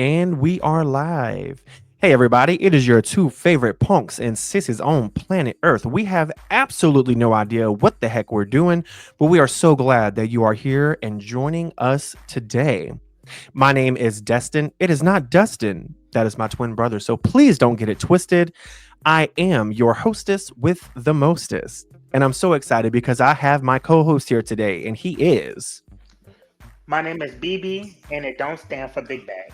And we are live. Hey, everybody, it is your two favorite punks and sissies on planet Earth. We have absolutely no idea what the heck we're doing, but we are so glad that you are here and joining us today. My name is Destin. It is not Dustin. That is my twin brother. So please don't get it twisted. I am your hostess with the mostest. And I'm so excited because I have my co host here today, and he is. My name is BB, and it don't stand for Big Bag.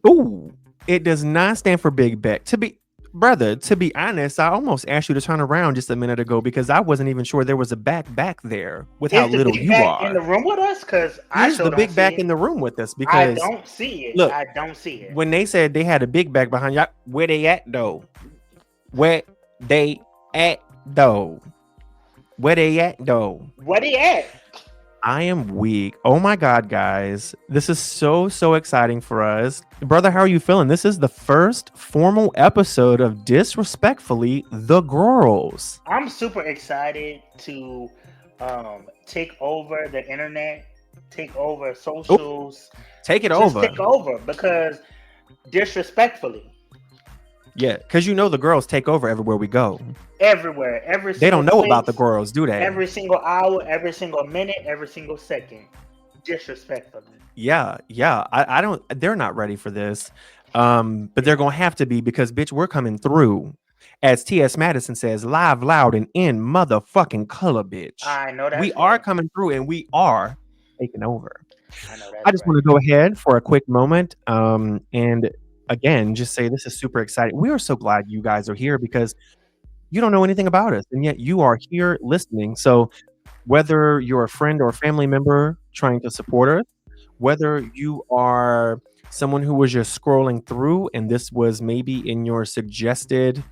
Ooh, it does not stand for big bet. To be honest, I almost asked you to turn around just a minute ago because I wasn't even sure there was a back there with how Is the little Big you Bag in are. the room with us? Cause I Is sure the don't big see back it. in the room with us? I Because don't see it. look, I don't see it. when they said they had a big back behind you, where they at though? Where they at though? Where they at though? Where he at? I am weak. Oh my God, guys. This is so exciting for us. Brother, how are you feeling? This is the first formal episode of Disrespectfully the Gworlz. I'm super excited to take over the internet, take over Oh, socials, take it just over. take over because disrespectfully Yeah, because you know the girls take over everywhere we go. everywhere, every They single don't know about the place, girls, do they? every single hour, every single minute, every single second, disrespectfully. Yeah. I don't, they're not ready for this. But they're gonna have to be because bitch, we're coming through. As T.S. Madison says, live, loud, and in motherfucking color, bitch. I know We that's are right. coming through and we are taking over. I know I that's just want to right. go ahead for a quick moment. And again, just say this is super exciting. We are so glad you guys are here because you don't know anything about us, and yet you are here listening. So whether you're a friend or a family member trying to support us, whether you are someone who was just scrolling through and this was maybe in your suggested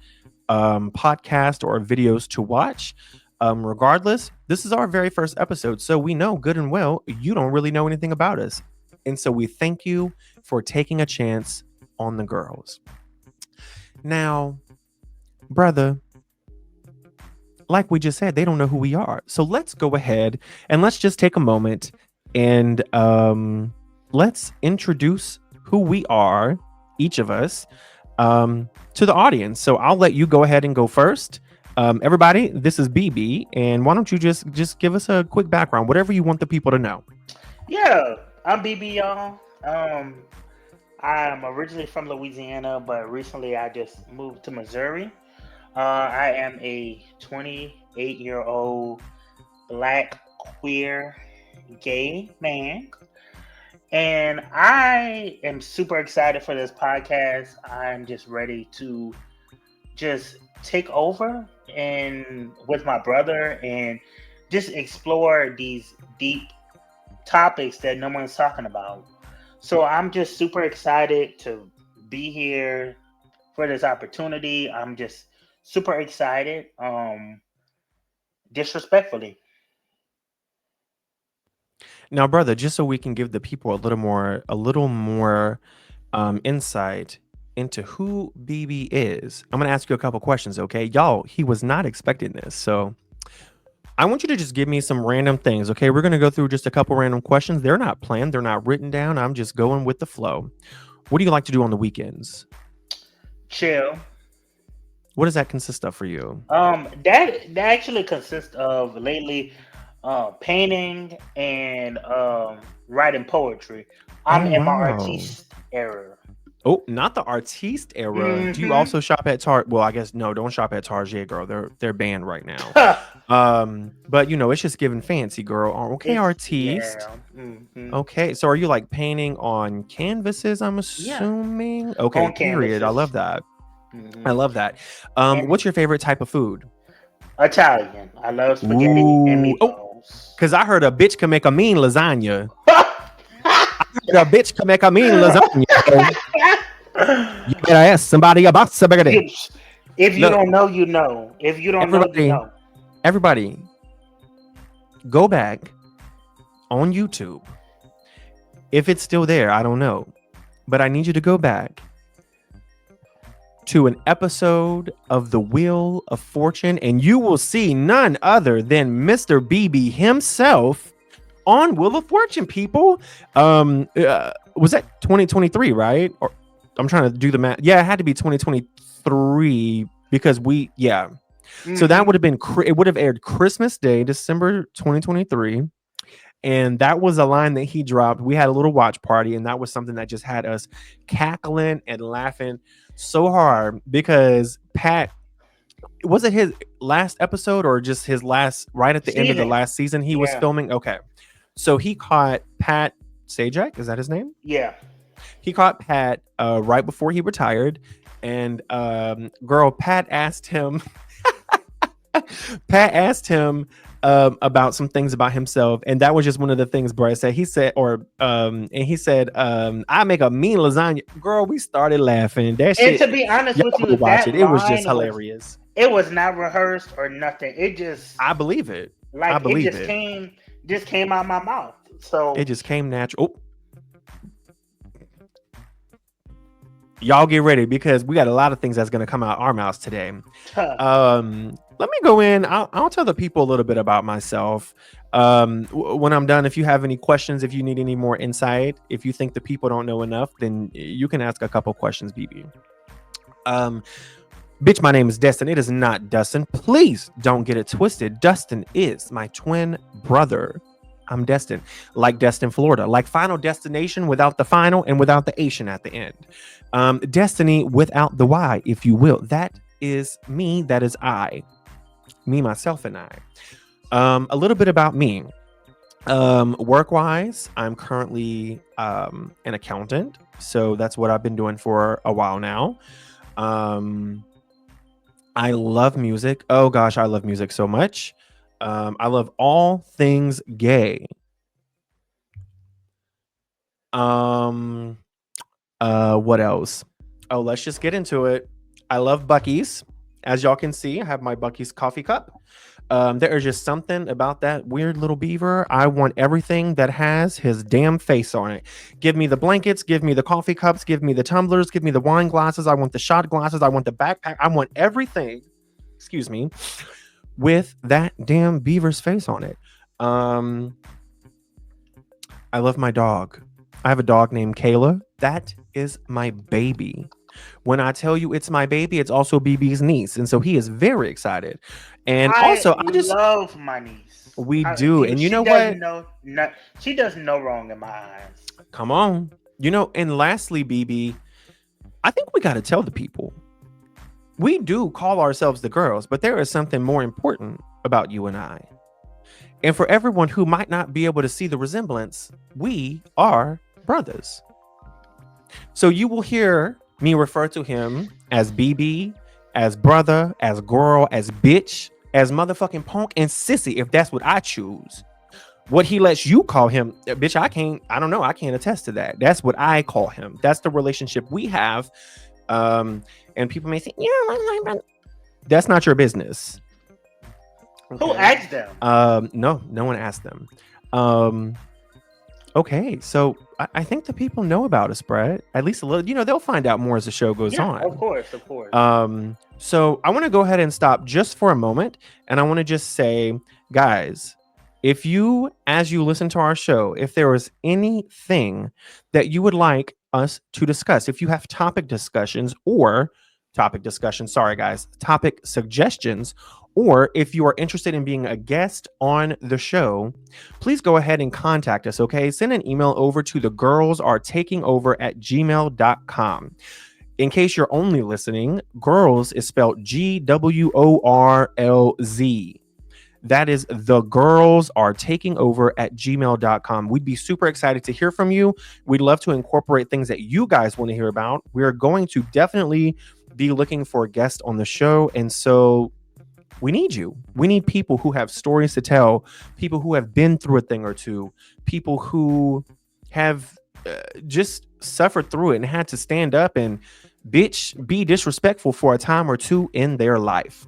podcast or videos to watch, regardless, this is our very first episode. So we know good and well you don't really know anything about us. And so we thank you for taking a chance on the girls. Now, brother, like we just said, they don't know who we are. So let's go ahead and let's just take a moment and let's introduce who we are, each of us, to the audience. So I'll let you go ahead and go first. Everybody, this is BB, and why don't you just give us a quick background, whatever you want the people to know. Yeah, I'm BB, y'all. I'm originally from Louisiana, but recently I just moved to Missouri. I am a 28-year-old black queer gay man, and I am super excited for this podcast. I'm just ready to just take over and with my brother and just explore these deep topics that no one's talking about. So I'm just super excited to be here for this opportunity. I'm just super excited. Disrespectfully. Now, brother, just so we can give the people a little more insight into who BB is, I'm gonna ask you a couple questions, okay? Y'all, he was not expecting this, so I want you to just give me some random things, okay? We're gonna go through just a couple random questions. They're not planned, they're not written down. I'm just going with the flow. What do you like to do on the weekends? Chill. What does that consist of for you? That actually consists of lately painting and writing poetry. I'm Oh in my wow. artiste era. Oh, not the artiste era. Do you Mm-hmm. also shop at Target? Well, I guess no, don't shop at Target, girl. They're banned right now. But you know, it's just giving fancy, girl. Oh, okay, It's artiste. yeah. Mm-hmm. Okay, so are you like painting on canvases? I'm Yeah. assuming. Okay, On period. I love canvases. that. I Hmm. love that. And What's your favorite type of food? Italian. I love spaghetti and Ooh, oh, meatballs. because I heard a bitch can make a mean lasagna. The bitch can make a mean lasagna. So you better ask somebody about spaghetti. You, if you Look, don't know, you know. If you don't know, you everybody, know. everybody, go back on YouTube. If it's still there, I don't know. But I need you to go back to an episode of The Wheel of Fortune, and you will see none other than Mr. BB himself on Wheel of Fortune, people. Was that 2023, right? Or I'm trying to do the math. Yeah, it had to be 2023 because yeah. So that Hmm. would have been it would have aired Christmas Day, December 2023. And that was a line that he dropped. We had a little watch party, and that was something that just had us cackling and laughing so hard because Pat, was it his last episode or just his last, right at the end of the Season. last season he was Yeah. filming? Okay. So he caught Pat Sajak, is that his name? Yeah. He caught Pat right before he retired. And girl, Pat asked him about some things about himself, and that was just one of the things Brett said. He said, and he said, I make a mean lasagna. Girl, we started laughing. That And shit, to be honest with y'all go you, watch that it. It was just line was hilarious. it was not rehearsed or nothing. It just I believe it. I like it believe it. just came out my mouth. It So just came natural. Oh, y'all get ready because we got a lot of things that's gonna come out our mouths today. Let me go in. I'll tell the people a little bit about myself. When I'm done, if you have any questions, if you need any more insight, if you think the people don't know enough, then you can ask a couple questions, BB. Um, Bitch, my name is Destin. It is not Dustin. Please don't get it twisted. Dustin is my twin brother. I'm Destin, like Destin, Florida, like Final Destination without the final and without the Asian at the end. Destiny without the Y, if you will. That is me. That is I. Me, myself, and I. A little bit about me. Work wise, I'm currently an accountant. So that's what I've been doing for a while now. I love music. Oh gosh, I love music so much. I love all things gay. Um, what else? Oh, let's just get into it. I love Buc-ee's. As y'all can see, I have my Buc-ee's coffee cup. There is just something about that weird little beaver. I want everything that has his damn face on it. Give me the blankets, give me the coffee cups, give me the tumblers, give me the wine glasses. I want the shot glasses. I want the backpack. I want everything, excuse me, with that damn beaver's face on it. I love my dog. I have a dog named Kayla. That is my baby. When I tell you it's my baby, it's also BB's niece. And so he is very excited. And I also, love my niece. we do. And you She know does what? no, she does no wrong in my eyes. Come on. And lastly, BB, I think we got to tell the people. We do call ourselves the girls, but there is something more important about you and I. And for everyone who might not be able to see the resemblance, we are brothers. So you will hear me refer to him as BB, as brother, as girl, as bitch, as motherfucking punk, and sissy, if that's what I choose. What he lets you call him, bitch, I don't know, I can't attest to that. That's what I call him. That's the relationship we have. And people may think, yeah, that's not your business. Okay. Who asked them? No one asked them. Okay, so I think the people know about us, Brett. At least a little. They'll find out more as the show goes on. Of course. So I want to go ahead and stop just for a moment, and I want to just say, guys, if you, as you listen to our show, if there was anything that you would like us to discuss, if you have topic suggestions, or if you are interested in being a guest on the show, please go ahead and contact us, okay? Send an email over to thegirlsaretakingOver@gmail.com. In case you're only listening, Gworlz is spelled Gworlz. That is thegirlsaretakingOver@gmail.com. We'd be super excited to hear from you. We'd love to incorporate things that you guys want to hear about. We're going to definitely be looking for a guest on the show. And so we need you. We need people who have stories to tell, people who have been through a thing or two, people who have just suffered through it and had to stand up and be disrespectful for a time or two in their life.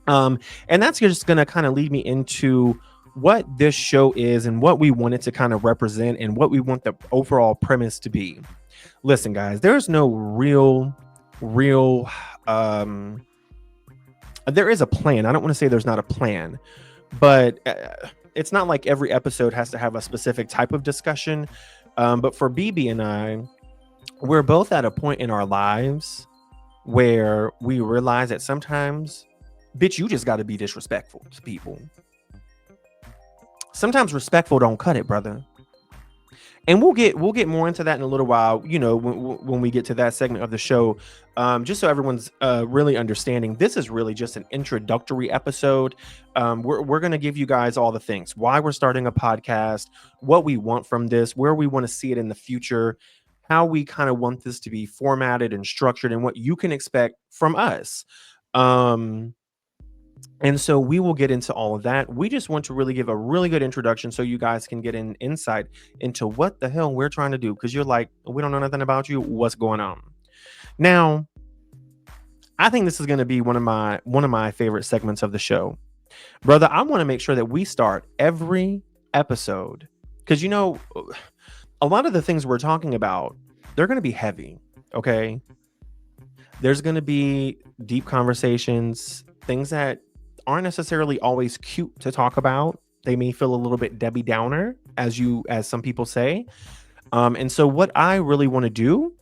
And that's just going to kind of lead me into what this show is and what we want it to kind of represent and what we want the overall premise to be. Listen, guys, there's no real there is a plan. I don't want to say there's not a plan, but it's not like every episode has to have a specific type of discussion. But for BB and I, we're both at a point in our lives where we realize that sometimes, bitch, you just got to be disrespectful to people. Sometimes respectful don't cut it, brother. And we'll get more into that in a little while, when we get to that segment of the show. Just so everyone's really understanding, this is really just an introductory episode. We're going to give you guys all the things: why we're starting a podcast, what we want from this, where we want to see it in the future, how we kind of want this to be formatted and structured, and what you can expect from us. And so we will get into all of that. We just want to really give a really good introduction so you guys can get an insight into what the hell we're trying to do. Because you're like, we don't know nothing about you. What's going on? Now, I think this is going to be one of my favorite segments of the show. Brother, I want to make sure that we start every episode. Because a lot of the things we're talking about, they're going to be heavy. Okay. There's going to be deep conversations, things that aren't necessarily always cute to talk about. They may feel a little bit Debbie Downer, as some people say. And so what I really want to do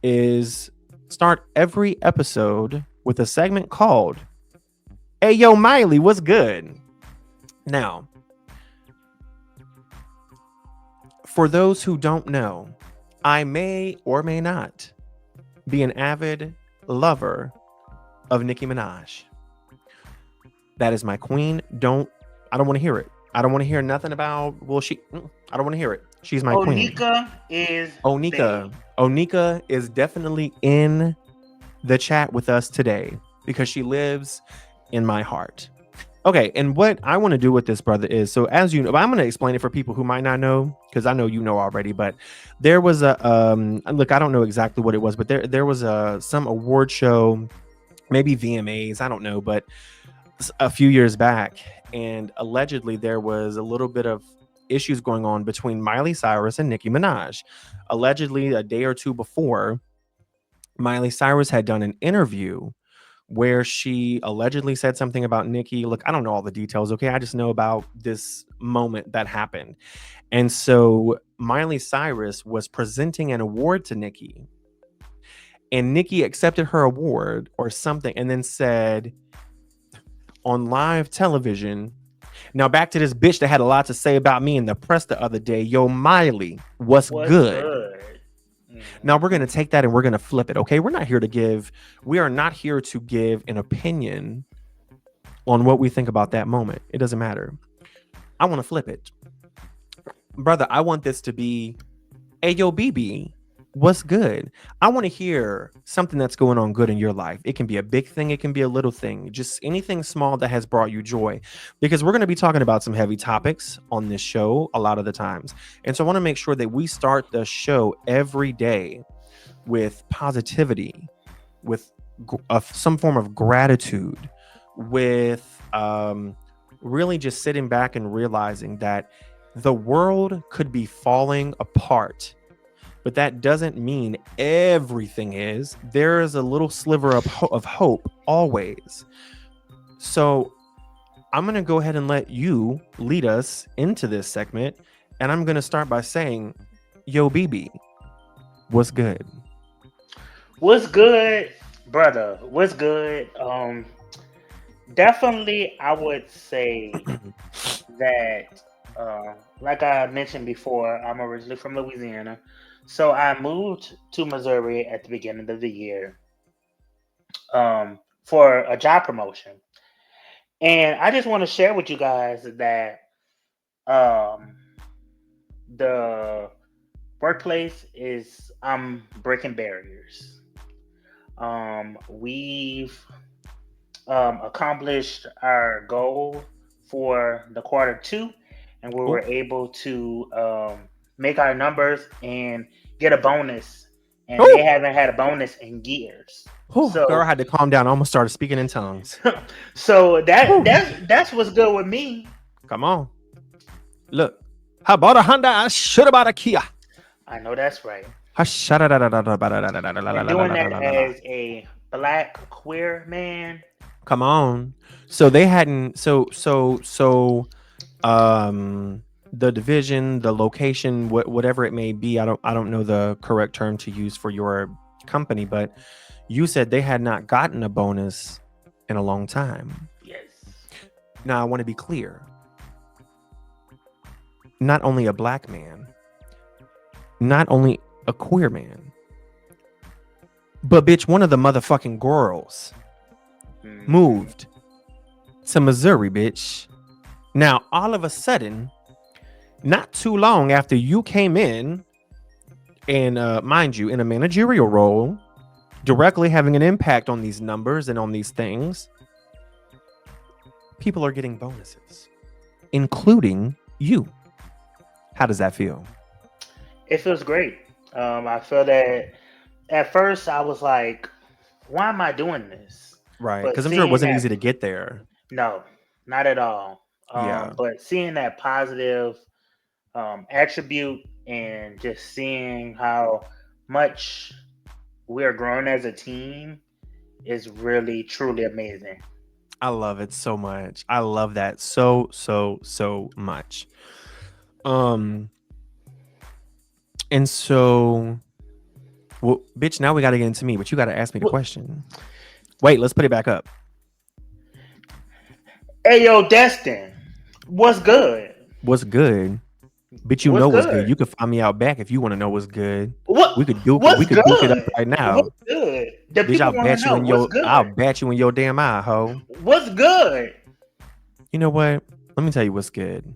is start every episode with a segment called "Hey Yo Miley, what's good?" Now, for those who don't know, I may or may not be an avid lover of Nicki Minaj. That is my queen. I don't want to hear it. I don't want to hear nothing about, I don't want to hear it. She's my queen. Onika is definitely in the chat with us today because she lives in my heart. Okay, and what I want to do with this, brother, is, so as you know, I'm going to explain it for people who might not know, because I know you know already, but there was a, look, I don't know exactly what it was, but there was some award show, maybe VMAs, I don't know, but a few years back, and allegedly there was a little bit of issues going on between Miley Cyrus and Nicki Minaj. Allegedly, a day or two before, Miley Cyrus had done an interview where she allegedly said something about Nicki. Look, I don't know all the details, okay? I just know about this moment that happened. And so Miley Cyrus was presenting an award to Nicki, and Nicki accepted her award or something and then said on live television, now back to this bitch that had a lot to say about me in the press the other day, "Yo, Miley, what's good?" Now we're going to take that and we're going to flip it, okay? We are not here to give an opinion on what we think about that moment. It doesn't matter. I want to flip it. Brother, I want this to be, "Hey, yo, BB, what's good?" I want to hear something that's going on good in your life. It can be a big thing. It can be a little thing. Just anything small that has brought you joy. Because we're going to be talking about some heavy topics on this show a lot of the times. And so I want to make sure that we start the show every day with positivity, with some form of gratitude, with really just sitting back and realizing that the world could be falling apart, but that doesn't mean everything is. There is a little sliver of hope always. So I'm going to go ahead and let you lead us into this segment. And I'm going to start by saying, "Yo, BB, what's good?" What's good, brother? What's good? Definitely, I would say that, like I mentioned before, I'm originally from Louisiana. So I moved to Missouri at the beginning of the year for a job promotion. And I just want to share with you guys that um, the workplace is, I'm breaking barriers. We've accomplished our goal for the quarter two, and we were able to make our numbers and get a bonus. And they haven't had a bonus in years. So, girl, I had to calm down. I almost started speaking in tongues. So that's what's good with me. Come on. Look, how about a Honda? I should have bought a Kia. I know that's right. And doing that as a Black queer man. Come on. So they hadn't. So the division, the location, whatever it may be. I don't know the correct term to use for your company, but you said they had not gotten a bonus in a long time. Yes. Now I want to be clear. Not only a black man, not only a queer man, but bitch, one of the motherfucking Gworlz Hmm. moved to Missouri, bitch. Now, all of a sudden, not too long after you came in, and mind you, in a managerial role, directly having an impact on these numbers and on these things, people are getting bonuses, including you. How does that feel? It feels great. I feel that at first I was like, why am I doing this? Right. But Because I'm sure it seeing wasn't that, easy to get there. no, not at all. Yeah. But seeing that positive attribute and just seeing how much we're growing as a team is really, truly amazing. I love it so much. I love that so, so, so much. Um, and so, well, bitch, now we got to get into me, but you got to ask me the Wh- question. Wait, let's put it back up. Hey, yo, Destin, what's good? What's good? Bitch, you What's know what's good. good? You can find me out back if you want to know what's good. What We what's could duke it up good? right now. What's good? The Bitch, people want to know what's I'll good. bat you in your damn eye, ho. What's good? You know what? Let me tell you what's good.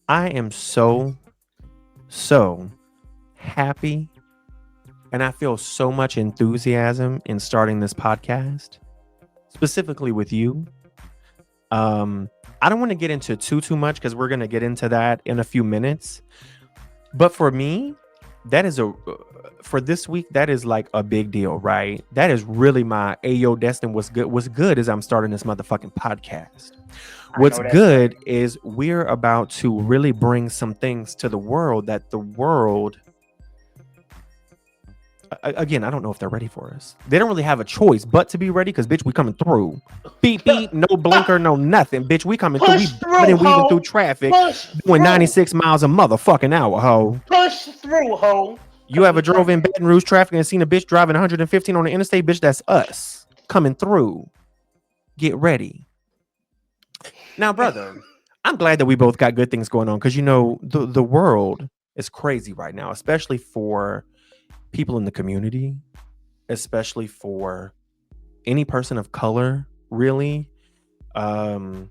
I am so, so happy, and I feel so much enthusiasm in starting this podcast, specifically with you. Um, I don't want to get into too much because we're gonna get into that in a few minutes. But for me, that is a for this week, that is like a big deal, right? That is really my Ayo Destin. What's good? What's good is I'm starting this motherfucking podcast. I What's know that's good right. is we're about to really bring some things to the world that the world, again, I don't know if they're ready for us. They don't really have a choice but to be ready because bitch, we coming through. Beep beep, no blinker, no nothing. Bitch, we coming through. We Push bobbing through, and weaving through ho. traffic, Push doing through. 96 miles a motherfucking hour, ho. Push through, ho. You Cause ever we drove in coming. Baton Rouge traffic and seen a bitch driving 115 on the interstate? Bitch, that's us coming through. Get ready. Now, brother, I'm glad that we both got good things going on because you know the world is crazy right now, especially for people in the community, especially for any person of color, really. Um,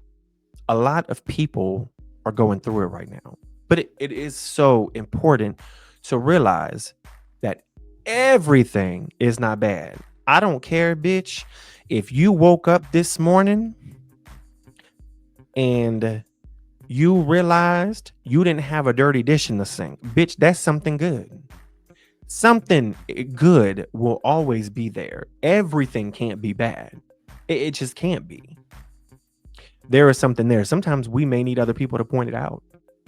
a lot of people are going through it right now. But it is so important to realize that everything is not bad. I don't care, bitch. If you woke up this morning and you realized you didn't have a dirty dish in the sink, bitch, that's something good. Something good will always be there. Everything can't be bad. It just can't be. There is something there. Sometimes we may need other people to point it out,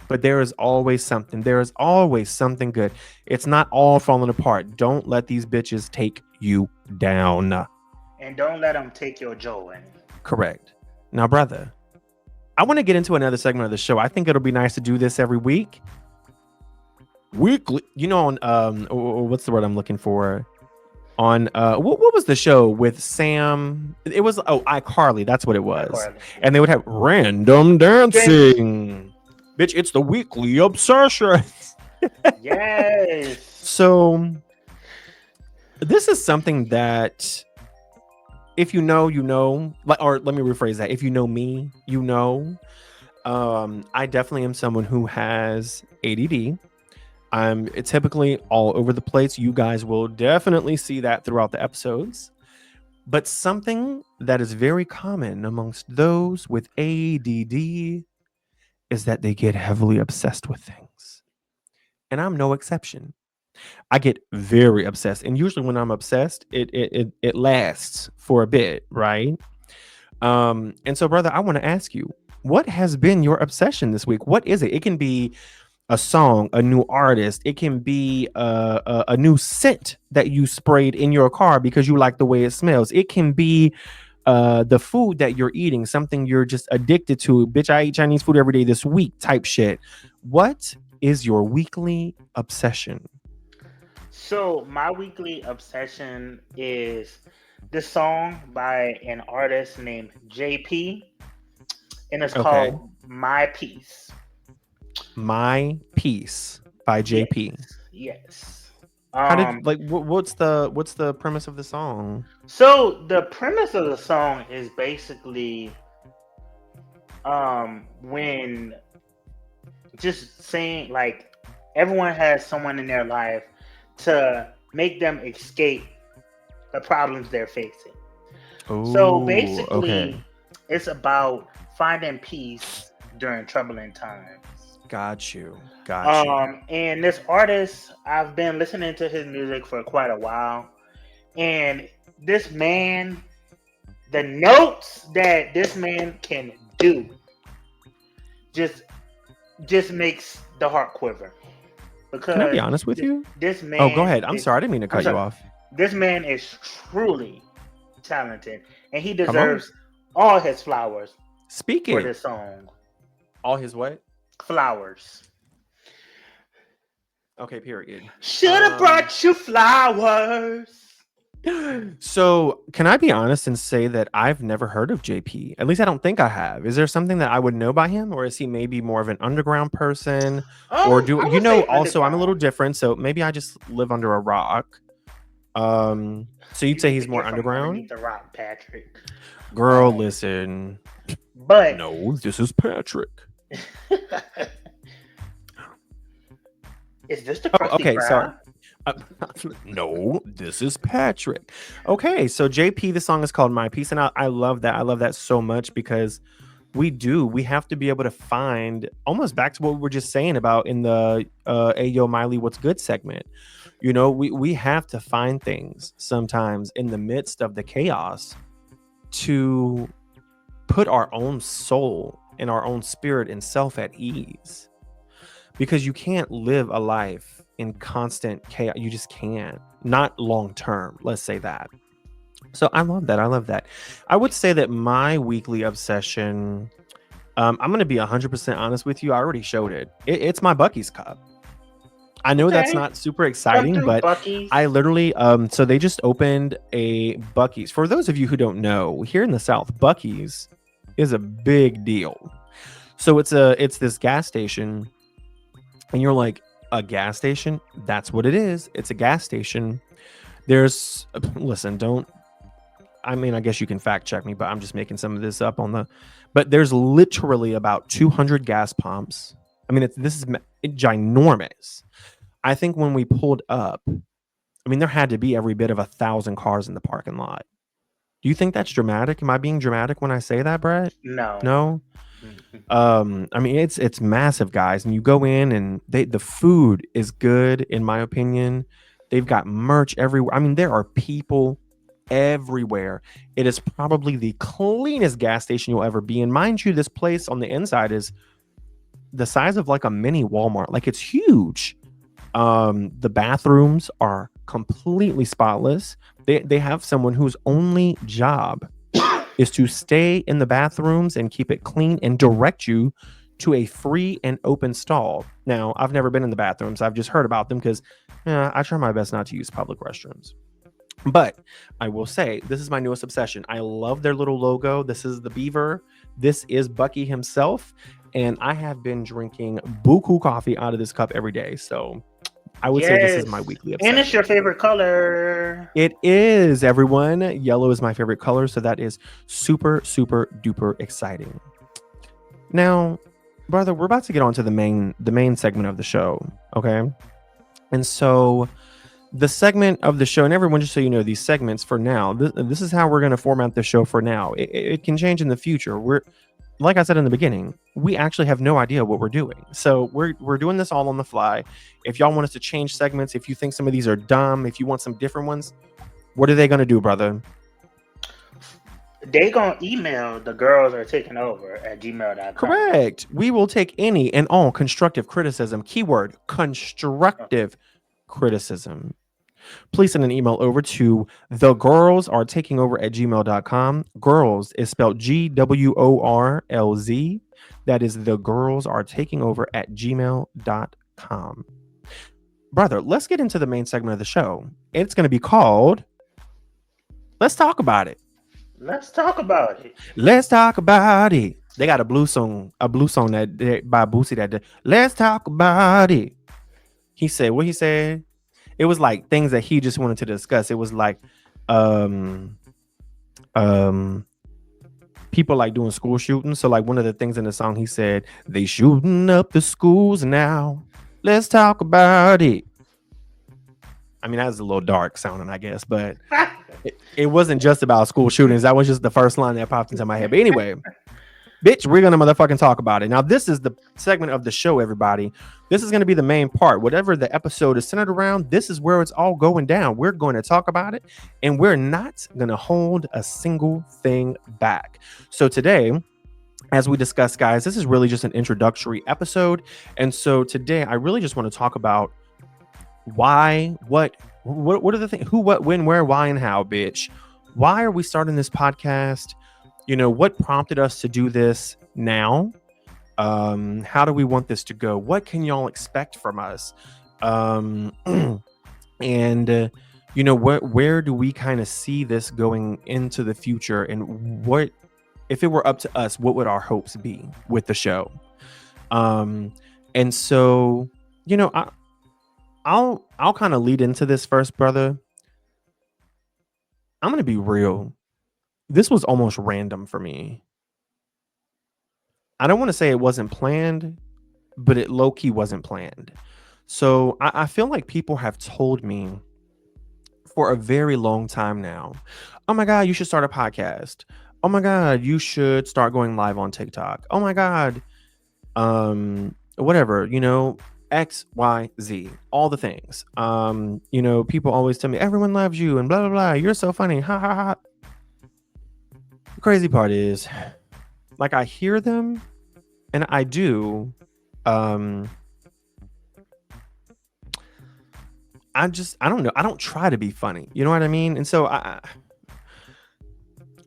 but there is always something. There is always something good. It's not all falling apart. Don't let these bitches take you down. And don't let them take your joy. Correct. Now, brother, I want to get into another segment of the show. I think it'll be nice to do this every week. Weekly, you know, on what's the word I'm looking for? On what was the show with Sam? It was iCarly. That's what it I was. Carly. And they would have random Dance. dancing. Bitch, it's the weekly obsession. Yes. So this is something that if you know, you know. Like, or let me rephrase that. If you know me, you know. I definitely am someone who has ADD. I'm typically all over the place. You guys will definitely see that throughout the episodes. But something that is very common amongst those with ADD is that they get heavily obsessed with things. And I'm no exception. I get very obsessed. And usually when I'm obsessed, it lasts for a bit, right? And so, brother, I want to ask you, what has been your obsession this week? What is it? It can be a song, a new artist. It can be a new scent that you sprayed in your car because you like the way it smells. It can be the food that you're eating, something you're just addicted to. Bitch, I eat Chinese food every day this week type shit. What is your weekly obsession? So my weekly obsession is this song by an artist named JP, and it's Okay. called My Piece. My Piece by Yes, JP. yes. How did Um, like what's the premise of the song? so the premise of the song is basically when just saying like everyone has someone in their life to make them escape the problems they're facing. So Oh, okay. basically, it's about finding peace during troubling times. Got you. Got you. And this artist, I've been listening to his music for quite a while, and this man, the notes that this man can do, just just makes the heart quiver Can I be because honest with you? this Oh, go man ahead. I'm is. sorry. I didn't mean to I'm cut you sorry. off. This man is truly talented, and he Come on. deserves all his flowers for Speaking. this song. All his what? Flowers. Okay, period. Should have brought you flowers. So, can I be honest and say that I've never heard of JP? At least I don't think I have. Is there something that I would know by him, or is he maybe more of an underground person? Or do I you would know? say Also, I'm a little underground. different, so maybe I just live under a rock. So you'd You say need to he's more get from underground? underneath the rock, Patrick. Girl, Um, listen. but No, this is Patrick. is this the Oh, crusty okay, sorry. crab? Uh, no, this is Patrick. Okay, so JP, the song is called My Piece, and I love that. I love that so much because we have to be able to find almost back to what we were just saying about in the Ayo Miley What's Good segment. You know, we have to find things sometimes in the midst of the chaos to put our own soul and our own spirit and self at ease, because you can't live a life in constant chaos. You just can't, not long term, let's say that. So I love that. I love that. I would say that my weekly obsession, I'm going to be 100% honest with you. I already showed it's my Bucky's cup. I know that's Okay, not super come exciting, through, but I Bucky's. literally so they just opened a Bucky's. For those of you who don't know, here in the South, Bucky's is a big deal. So it's this gas station, and you're like, a gas station? That's what it is. It's a gas station. There's listen, don't I mean, I guess you can fact check me, but I'm just making some of this up on the. But there's literally about 200 gas pumps. I mean, this is ginormous. I think when we pulled up, I mean, there had to be every bit of 1,000 cars in the parking lot. Do you think that's dramatic? Am I being dramatic when I say that, Brett? No. No. Mhm. I mean, it's massive, guys, and you go in and the food is good in my opinion. They've got merch everywhere. I mean, there are people everywhere. It is probably the cleanest gas station you'll ever be in. Mind you, this place on the inside is the size of like a mini Walmart. Like, it's huge. The bathrooms are completely spotless. They have someone whose only job is to stay in the bathrooms and keep it clean and direct you to a free and open stall. Now, I've never been in the bathrooms. I've just heard about them because I try my best not to use public restrooms. But I will say, this is my newest obsession. I love their little logo. This is the beaver. This is Bucky himself. And I have been drinking buku coffee out of this cup every day. So I would say this is my Yes, weekly and it's your obsession. favorite color. It is, everyone. Yellow is my favorite color. So that is super, super duper exciting. Now, brother, we're about to get on to the main segment of the show. Okay. And so the segment of the show, and everyone, just so you know, these segments for now, this is how we're going to format the show for now. It can change in the future. We're, like I said in the beginning, we actually have no idea what we're doing. So we're doing this all on the fly. If y'all want us to change segments, if you think some of these are dumb, if you want some different ones, what are they going to do, brother? They gonna email the girls are taking over at gmail.com. Correct. We will take any and all constructive criticism. Keyword Oh, constructive criticism. please send an email over to the girls are taking over at gmail.com. Girls is spelled Gworlz. That is the girls are taking over at gmail.com. Brother, let's get into the main segment of the show. It's going to be called Let's Talk About It. Let's talk about it. Let's talk about it. They got a blue song by Boosie that Let's talk about it. He said what he said. It was like things that he just wanted to discuss. It was like um um people like doing school shootings. So like one of the things in the song he said, they shooting up the schools now. Let's talk about it. I mean, that's a little dark sounding, I guess, but it wasn't just about school shootings. That was just the first line that popped into my head. But anyway, bitch, we're gonna motherfucking talk about it. Now, this is the segment of the show, everybody. This is gonna be the main part. Whatever the episode is centered around, this is where it's all going down. We're going to talk about it, and we're not gonna hold a single thing back. So today, as we discussed, guys, this is really just an introductory episode. And so today, I really just want to talk about why, what are the things, who, what, when, where, why, and how, bitch. Why are we starting this podcast? You know, what prompted us to do this now? How do we want this to go? What can y'all expect from us? And you know, where do we kind of see this going into the future? And what, if it were up to us, what would our hopes be with the show? And so, you know, I'll kind of lead into this first, brother. I'm gonna be real. This was almost random for me. I don't want to say it wasn't planned, but it low-key wasn't planned. So I feel like people have told me for a very long time now, oh my God, you should start a podcast. Oh my God, you should start going live on TikTok. Oh my God, whatever, you know, X, Y, Z, all the things. You know, people always tell me everyone loves you and blah blah blah. You're so funny. Ha ha ha. The crazy part is, like, I hear them and I do. I don't know. I don't try to be funny. You know what I mean? And so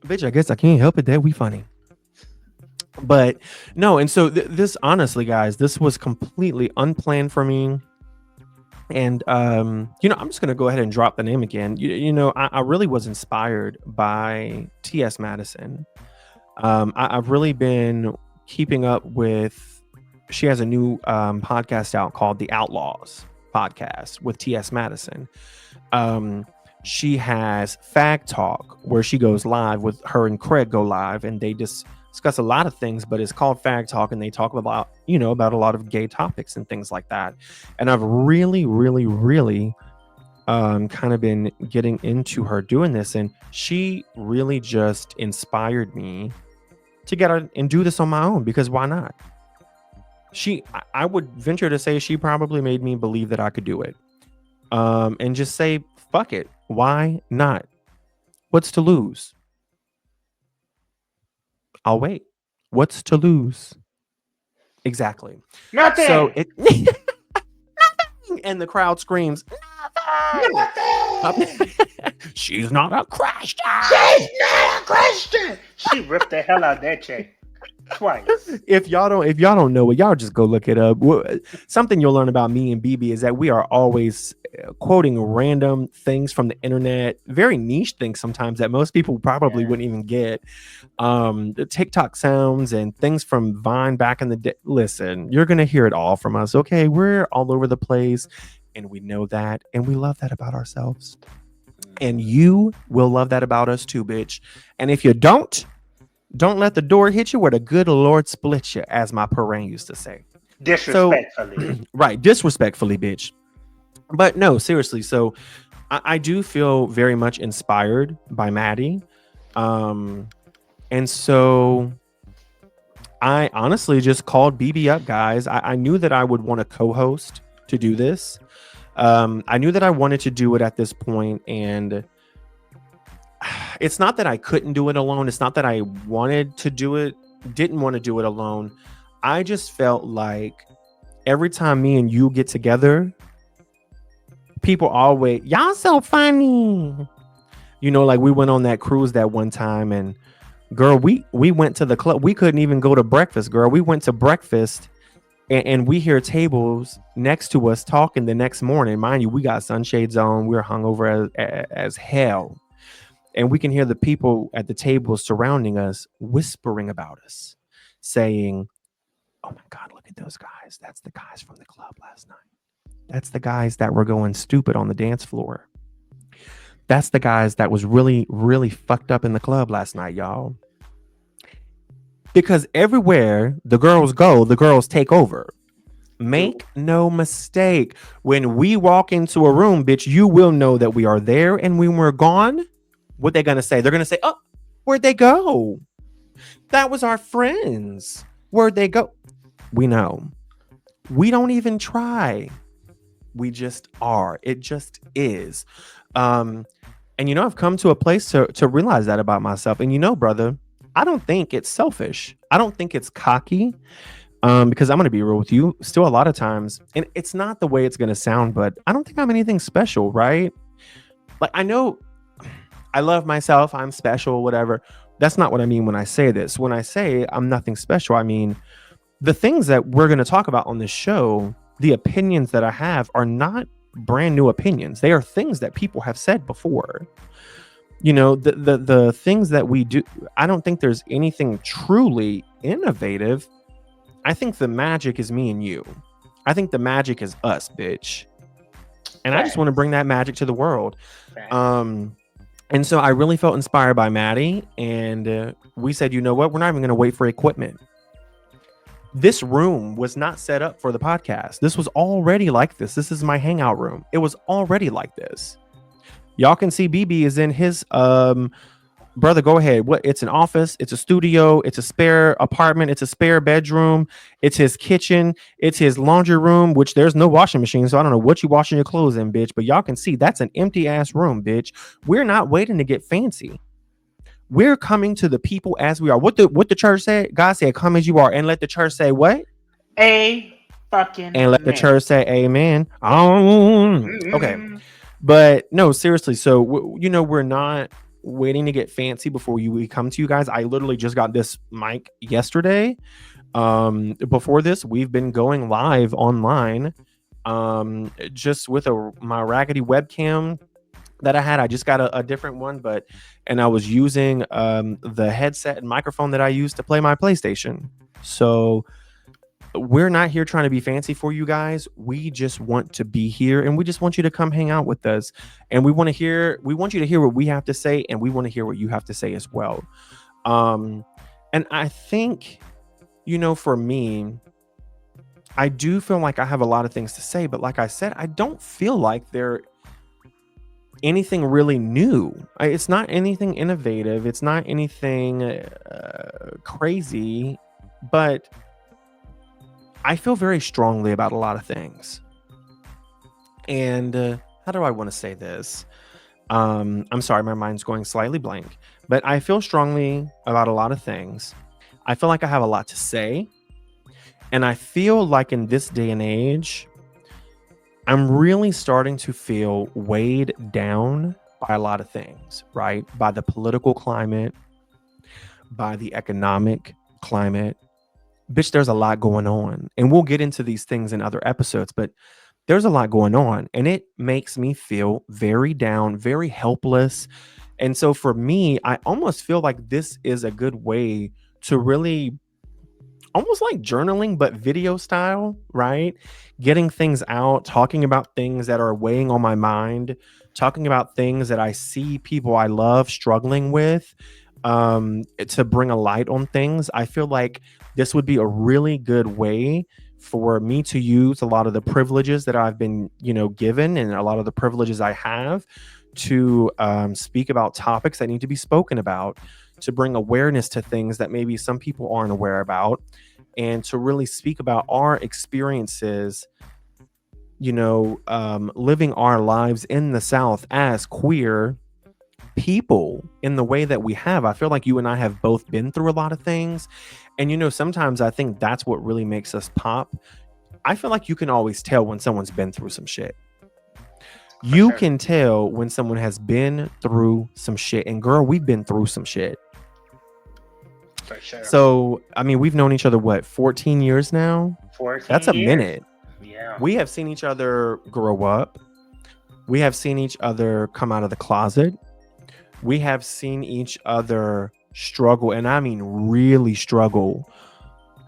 bitch, I guess I can't help it that we funny. But no, and so this honestly, guys, this was completely unplanned for me. And you know, I'm just gonna go ahead and drop the name again. You know, I really was inspired by T.S. Madison. I've really been keeping up with. She has a new podcast out called The Outlaws Podcast with T.S. Madison. She has Fag Talk, where she goes live with her and Craig go live, and they discuss a lot of things, but it's called Fag Talk, and they talk about, you know, about a lot of gay topics and things like that. And I've really kind of been getting into her doing this, and she really just inspired me to get out and do this on my own, because why not? I would venture to say she probably made me believe that I could do it. And just say, fuck it. Why not? What's to lose? I'll wait. What's to lose? Exactly. Nothing. So it and the crowd screams, Nothing. she's not a Christian. She's not a Christian. She ripped the hell out of that chick twice. If y'all don't know it, y'all just go look it up. Something you'll learn about me and BB is that we are always quoting random things from the internet, very niche things sometimes that most people probably wouldn't even get. The TikTok sounds and things from Vine back in the day. Listen, you're gonna hear it all from us. Okay, we're all over the place, and we know that, and we love that about ourselves. And you will love that about us too, bitch. And if you don't let the door hit you where the good Lord split you, as my parent used to say. Disrespectfully. So, right, disrespectfully, bitch. But no, seriously. So I do feel very much inspired by Maddie. And so I honestly just called BB up, guys. I knew that I would want a co-host to do this. I knew that I wanted to do it at this point, and it's not that I couldn't do it alone. It's not that I wanted to do it, didn't want to do it alone. I just felt like every time me and you get together, people always, y'all so funny. You know, like we went on that cruise that one time, and girl, we went to the club. We couldn't even go to breakfast, girl. We went to breakfast, and we hear tables next to us talking the next morning. Mind you, we got sunshades on. We're hungover as hell, and we can hear the people at the table surrounding us whispering about us, saying, "Oh my God, look at those guys. That's the guys from the club last night. That's the guys that were going stupid on the dance floor. That's the guys that was really, really fucked up in the club last night, y'all." Because everywhere the girls go, the girls take over. True. Make no mistake. When we walk into a room, bitch, you will know that we are there. And when we're gone, what they gonna say? They're gonna say, "Oh, where'd they go? That was our friends. Where'd they go?" We know. We don't even try. We just are. It just is. Um, and I've come to a place to realize that about myself. And brother, I don't think it's selfish. I don't think it's cocky. Because I'm gonna be real with you, still a lot of times, and it's not the way it's gonna sound, but I don't think I'm anything special, right? Like I know I love myself, I'm special, whatever. That's not what I mean when I say this. When I say I'm nothing special, I mean the things that we're gonna talk about on this show, the opinions that I have are not brand new opinions. They are things that people have said before. The things that we do, I don't think there's anything truly innovative. I think the magic is me and you. I think the magic is us, bitch. And I just want to Facts. bring that magic to the world. Facts. And so I really felt inspired by Maddie. And we said, you know what? We're not even going to wait for equipment. This room was not set up for the podcast. This was already like this. This is my hangout room. It was already like this. Y'all can see BB is in his brother, go ahead. What? It's an office, it's a studio, it's a spare apartment, it's a spare bedroom, it's his kitchen, it's his laundry room, which there's no washing machine, so I don't know what you washing your clothes in, bitch. But y'all can see that's an empty ass room, bitch. We're not waiting to get fancy. We're coming to the people as we are. What the church said? God said, "Come as you are," and let the church say what? A fucking And let the man. church say, "Amen." Okay. Mm-mm. But no, seriously. So we're not waiting to get fancy before we come to you guys. I literally just got this mic yesterday. Before this, we've been going live online, just with my raggedy webcam that I had. I just got a different one, and I was using the headset and microphone that I used to play my PlayStation. So we're not here trying to be fancy for you guys. We just want to be here, and we just want you to come hang out with us. And we want you to hear what we have to say, and we want to hear what you have to say as well. And I think, for me, I do feel like I have a lot of things to say, but like I said, I don't feel like they're anything really new. It's not anything innovative. It's not anything crazy, but I feel very strongly about a lot of things. And how do I want to say this? I'm sorry, my mind's going slightly blank, but I feel strongly about a lot of things. I feel like I have a lot to say. And I feel like in this day and age, I'm really starting to feel weighed down by a lot of things, right? By the political climate, by the economic climate. Bitch, there's a lot going on. And we'll get into these things in other episodes, but there's a lot going on. And it makes me feel very down, very helpless. And so for me, I almost feel like this is a good way to really almost like journaling, but video style, right? Getting things out, talking about things that are weighing on my mind, talking about things that I see people I love struggling with, to bring a light on things. I feel like this would be a really good way for me to use a lot of the privileges that I've been, given, and a lot of the privileges I have to speak about topics that need to be spoken about, to bring awareness to things that maybe some people aren't aware about, and to really speak about our experiences, living our lives in the South as queer people in the way that we have. I feel like you and I have both been through a lot of things. And sometimes I think that's what really makes us pop. I feel like you can always tell when someone's been through some shit. For You sure. can tell when someone has been through some shit. And girl, we've been through some shit. For sure. So, I mean, we've known each other, what, 14 years now? That's 14 a years. minute. Yeah. We have seen each other grow up. We have seen each other come out of the closet. We have seen each other struggle, and I mean really struggle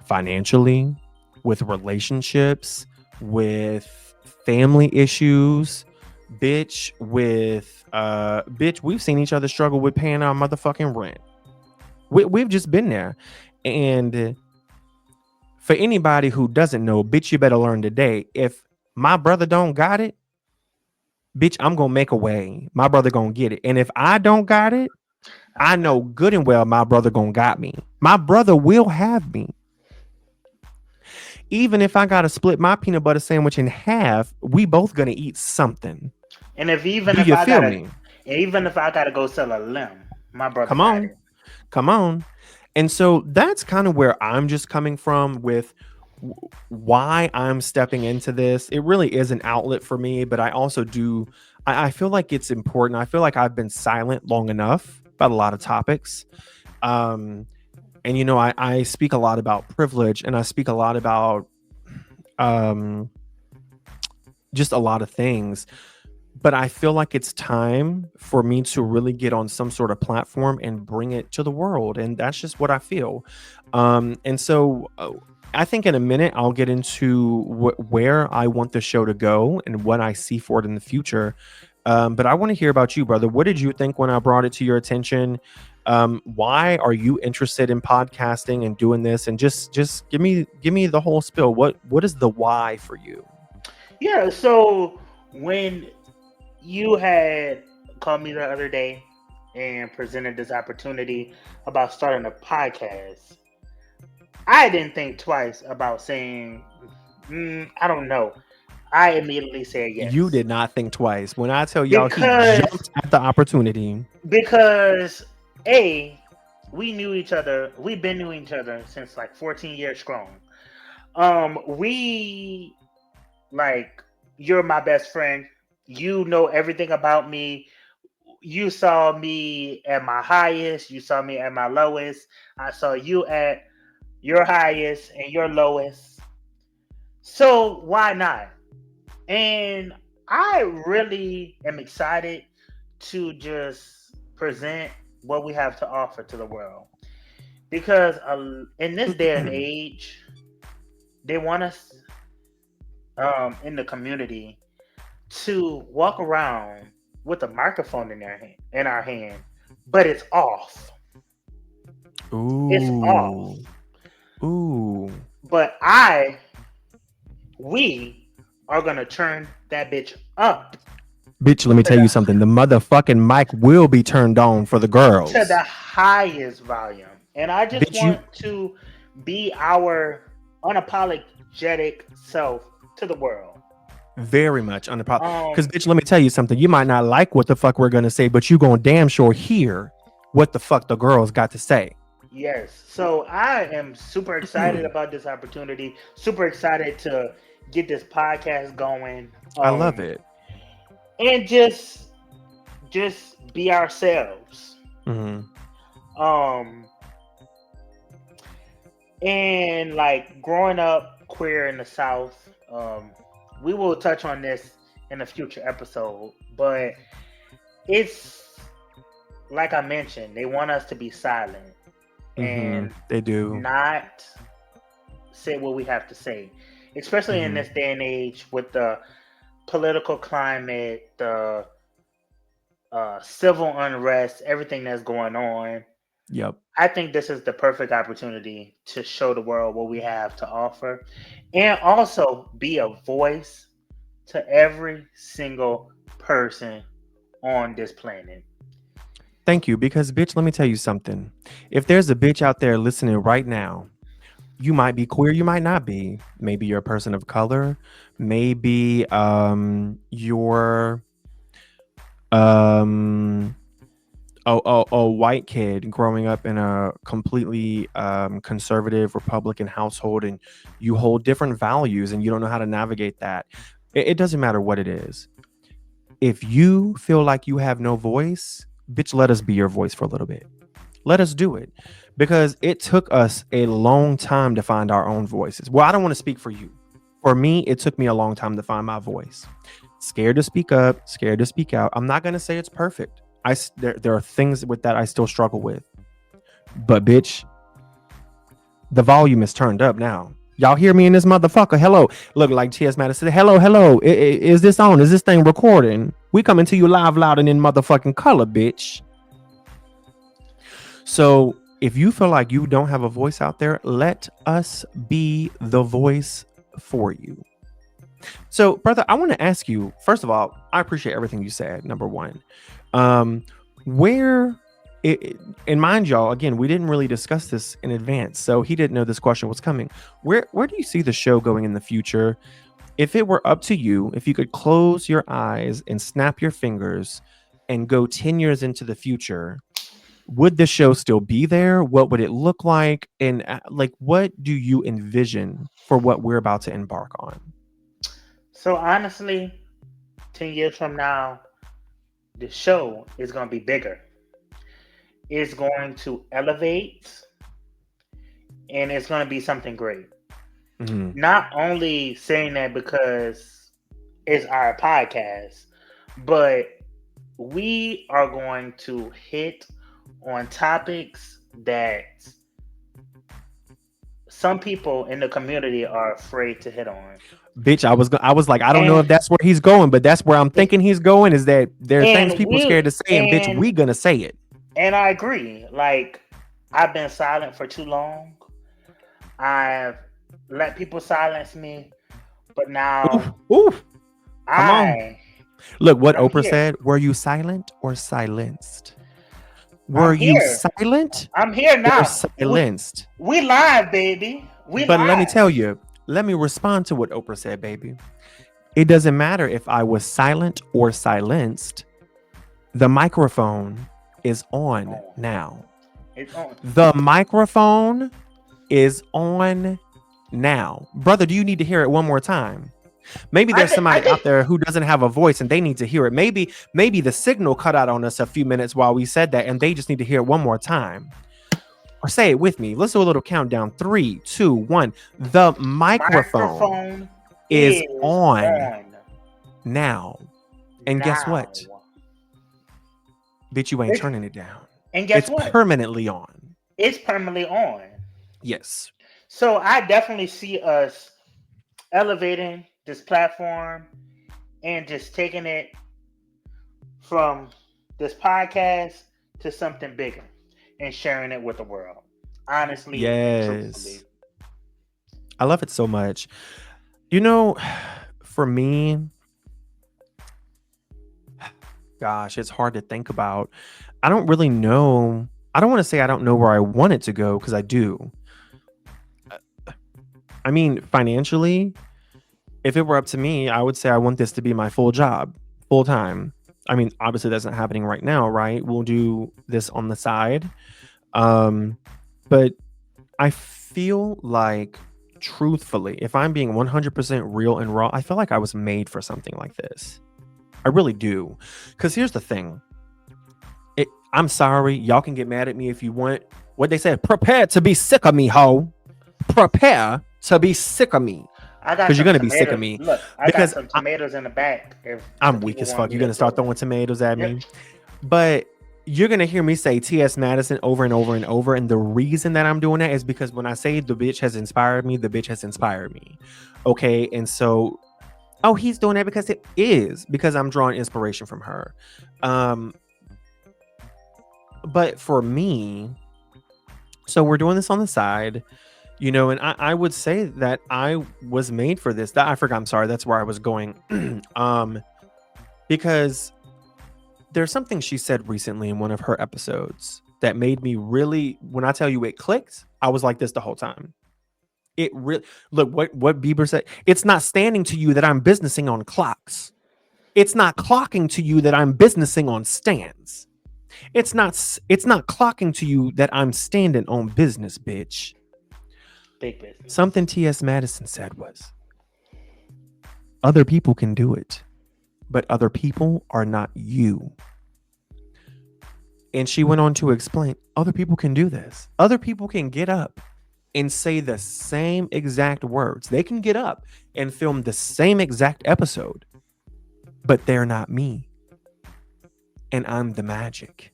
financially, with relationships, with family issues, bitch, we've seen each other struggle with paying our motherfucking rent. We've just been there. And for anybody who doesn't know, bitch, you better learn today. If my brother don't got it, bitch, I'm gonna make a way. My brother gonna get it. And if I don't got it, I know good and well my brother gonna got me. My brother will have me. Even if I gotta split my peanut butter sandwich in half, we both gonna eat something. And if even Do if you I feel gotta, me? even if I gotta go sell a limb, my brother Come got on. it. Come on. And so that's kind of where I'm just coming from with why I'm stepping into this. It really is an outlet for me, but I also do, I feel like it's important. I feel like I've been silent long enough about a lot of topics. Um, and, you know, I speak a lot about privilege, and I speak a lot about um, just a lot of things. But I feel like it's time for me to really get on some sort of platform and bring it to the world. And that's just what I feel. And so I think in a minute, I'll get into where I want the show to go and what I see for it in the future. But I want to hear about you, brother. What did you think when I brought it to your attention? Why are you interested in podcasting and doing this? And just give me the whole spill. What is the why for you? Yeah. So when you had called me the other day and presented this opportunity about starting a podcast, I didn't think twice about saying, I don't know. I immediately said You yes did not think twice. When I tell y'all he because jumped at the opportunity. because a we knew each other. We've been knowing each other since like 14 years strong. We like you're my best friend. You know everything about me. You saw me at my highest. You saw me at my lowest. I saw you at your highest and your lowest. So why not? And I really am excited to just present what we have to offer to the world because in this day and age, they want us in the community to walk around with a microphone in our hand, but it's off. It's Ooh. off. Ooh. But we are gonna turn that bitch up Bitch, let me to tell you the something. The motherfucking mic will be turned on for the to the girls. highest volume. And I just Bitch, you want to be our unapologetic self to the world. very much on the problem. Because, Um, bitch, let me tell you something. You might not like what the fuck we're going to say, but you going to damn sure hear what the fuck the girls got to say. yes. So I am super excited about this opportunity. Super excited to get this podcast going. I love it. And just be ourselves. Hmm. Um, and like growing up queer in the South, we will touch on this in a future episode, but it's like I mentioned, they want us to be silent Hmm. and They do. not say what we have to say, especially in Hmm. this day and age with the political climate, the civil unrest, everything that's going on. Yep. I think this is the perfect opportunity to show the world what we have to offer and also be a voice to every single person on this planet. Thank you. Because, bitch, let me tell you something. If there's a bitch out there listening right now, you might be queer, you might not be. Maybe you're a person of color. Maybe you're um a white kid growing up in a completely conservative Republican household, and you hold different values and you don't know how to navigate that. It doesn't matter what it is. If you feel like you have no voice, bitch, let us be your voice for a little bit. Let us do it, because it took us a long time to find our own voices. Well, I don't want to speak for you. For me, it took me a long time to find my voice. Scared to speak up, scared to speak out. I'm not going to say it's perfect. There are things with that I still struggle with. But bitch, the volume is turned up now. Y'all hear me in this motherfucker? Hello. Look, like T.S. Madison said, hello, hello. Is this on? Is this thing recording? We coming to you live, loud, and in motherfucking color, bitch. So if you feel like you don't have a voice out there, let us be the voice for you. So, brother, I want to ask you, first of all, I appreciate everything you said, number one. Where and mind y'all, again, we didn't really discuss this in advance, so he didn't know this question was coming. Where do you see the show going in the future? If it were up to you, if you could close your eyes and snap your fingers and go 10 years into the future, would the show still be there? What would it look like? And like, what do you envision for what we're about to embark on? So honestly, 10 years from now, the show is going to be bigger. It's going to elevate, and it's going to be something great. Mm-hmm. Not only saying that because it's our podcast, but we are going to hit on topics that some people in the community are afraid to hit on. Bitch, I was like, I don't know if And that's where he's going, but that's where I'm thinking he's going. Is that there are things and people scared we to say, and bitch, we gonna say it. and I agree. Like, I've been silent for too long. I've let people silence me, but Oof, now oof, come on. I Look what I'm Oprah here. said. Were you silent or silenced? Were I'm you here. silent I'm here or now. silenced? We live, baby. We But let me live. tell you, let me respond to what Oprah said, baby. It doesn't matter if I was silent or silenced. The microphone is on On. now. It's on. The microphone is on now. Brother, do you need to hear it one more time? Maybe there's I somebody out think there who doesn't have a voice and they need to hear it. Maybe the signal cut out on us a few minutes while we said that and they just need to hear it one more time. Or say it with me. Let's do a little countdown. 3, 2, 1. The microphone microphone is is on on now. And guess now. what? Bitch, you ain't It's, turning it down. and guess It's what? permanently on. It's permanently on. Yes. So I definitely see us elevating this platform and just taking it from this podcast to something bigger and sharing it with the world. Honestly and truthfully. Yes. I love it so much. You know, for me, gosh, it's hard to think about. I don't really know. I don't want to say I don't know where I want it to go because I do. I mean, financially, if it were up to me, I would say I want this to be my full job, full time. I mean, obviously that's not happening right now, right? We'll do this on the side. But I feel like, truthfully, if I'm being 100% real and raw, I feel like I was made for something like this. I really do. Because here's the thing. I'm sorry. Y'all can get mad at me if you want. What they said, prepare to be sick of me, ho. Prepare to be sick of me. I got Because you're some going to be sick of tomatoes. me. Look, I got Because some tomatoes in the back. If the I'm weak people as want fuck. me You're to going to start throw. throwing tomatoes at Yep. me. But you're going to hear me say T.S. Madison over and over and over. And the reason that I'm doing that is because when I say the bitch has inspired me, the bitch has inspired me. Okay. And so, oh, he's doing that because it is because I'm drawing inspiration from her. But for me, so we're doing this on the side, you know, and I would say that I was made for this. That I forgot. I'm sorry. That's where I was going. Because there's something she said recently in one of her episodes that made me really, when I tell you it clicked, I was like this the whole time. It really, look, what Bieber said. It's not standing to you that I'm businessing on clocks. It's not clocking to you that I'm businessing on stands. It's not clocking to you that I'm standing on business, bitch. Big business. Something T.S. Madison said was, other people can do it. but other people are not you. And she went on to explain other people can do this. Other people can get up and say the same exact words. They can get up and film the same exact episode, but they're not me. And I'm the magic.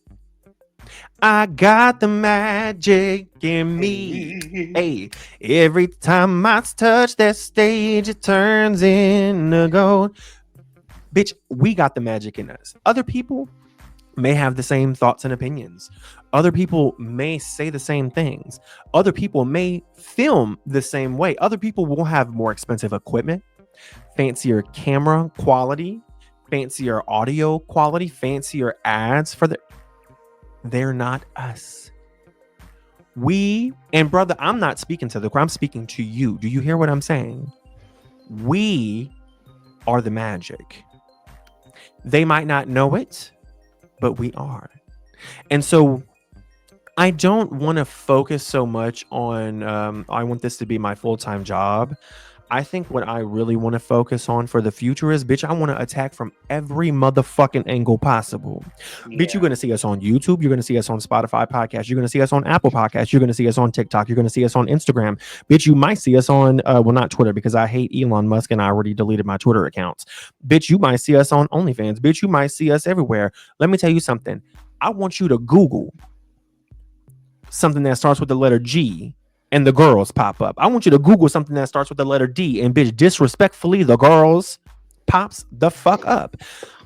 I got the magic in me. Hey, every time I touch that stage, it turns into gold. Bitch, we got the magic in us. Other people may have the same thoughts and opinions. Other people may say the same things. Other people may film the same way. Other people will have more expensive equipment, fancier camera quality, fancier audio quality, fancier ads for they're not us. And brother, I'm not speaking to the crowd, I'm speaking to you. Do you hear what I'm saying? We are the magic. They might not know it, but we are. And so I don't want to focus so much on, I want this to be my full-time job. I think what I really want to focus on for the future is, bitch, I want to attack from every motherfucking angle possible. Yeah. Bitch, you're going to see us on YouTube. You're going to see us on Spotify podcasts. You're going to see us on Apple podcasts. You're going to see us on TikTok. You're going to see us on Instagram. Bitch, you might see us on, well, not Twitter, because I hate Elon Musk and I already deleted my Twitter accounts. Bitch, you might see us on OnlyFans. Bitch, you might see us everywhere. Let me tell you something. I want you to Google something that starts with the letter G and the girls pop up. I want you to Google something that starts with the letter D and bitch, disrespectfully, the girls pops the fuck up.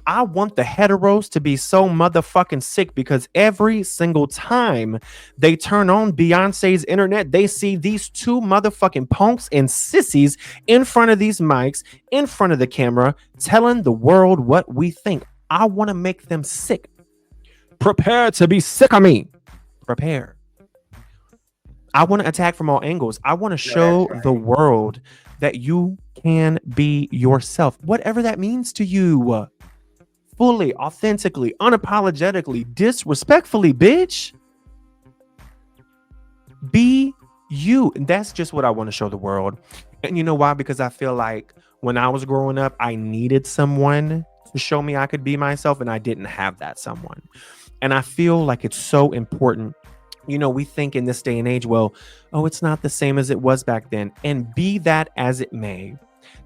I want the heteros to be so motherfucking sick because every single time they turn on Beyonce's internet, they see these two motherfucking punks and sissies in front of these mics, in front of the camera, telling the world what we think. I want to make them sick. Prepare to be sick of me. Prepare. I want to attack from all angles. I want to show the world that you can be yourself, whatever that means to you. Fully, authentically, unapologetically, disrespectfully, bitch. Be you. And that's just what I want to show the world. And you know why? Because I feel like when I was growing up, I needed someone to show me I could be myself, and I didn't have that someone. And I feel like it's so important. You know, we think in this day and age, well, oh, it's not the same as it was back then. And be that as it may,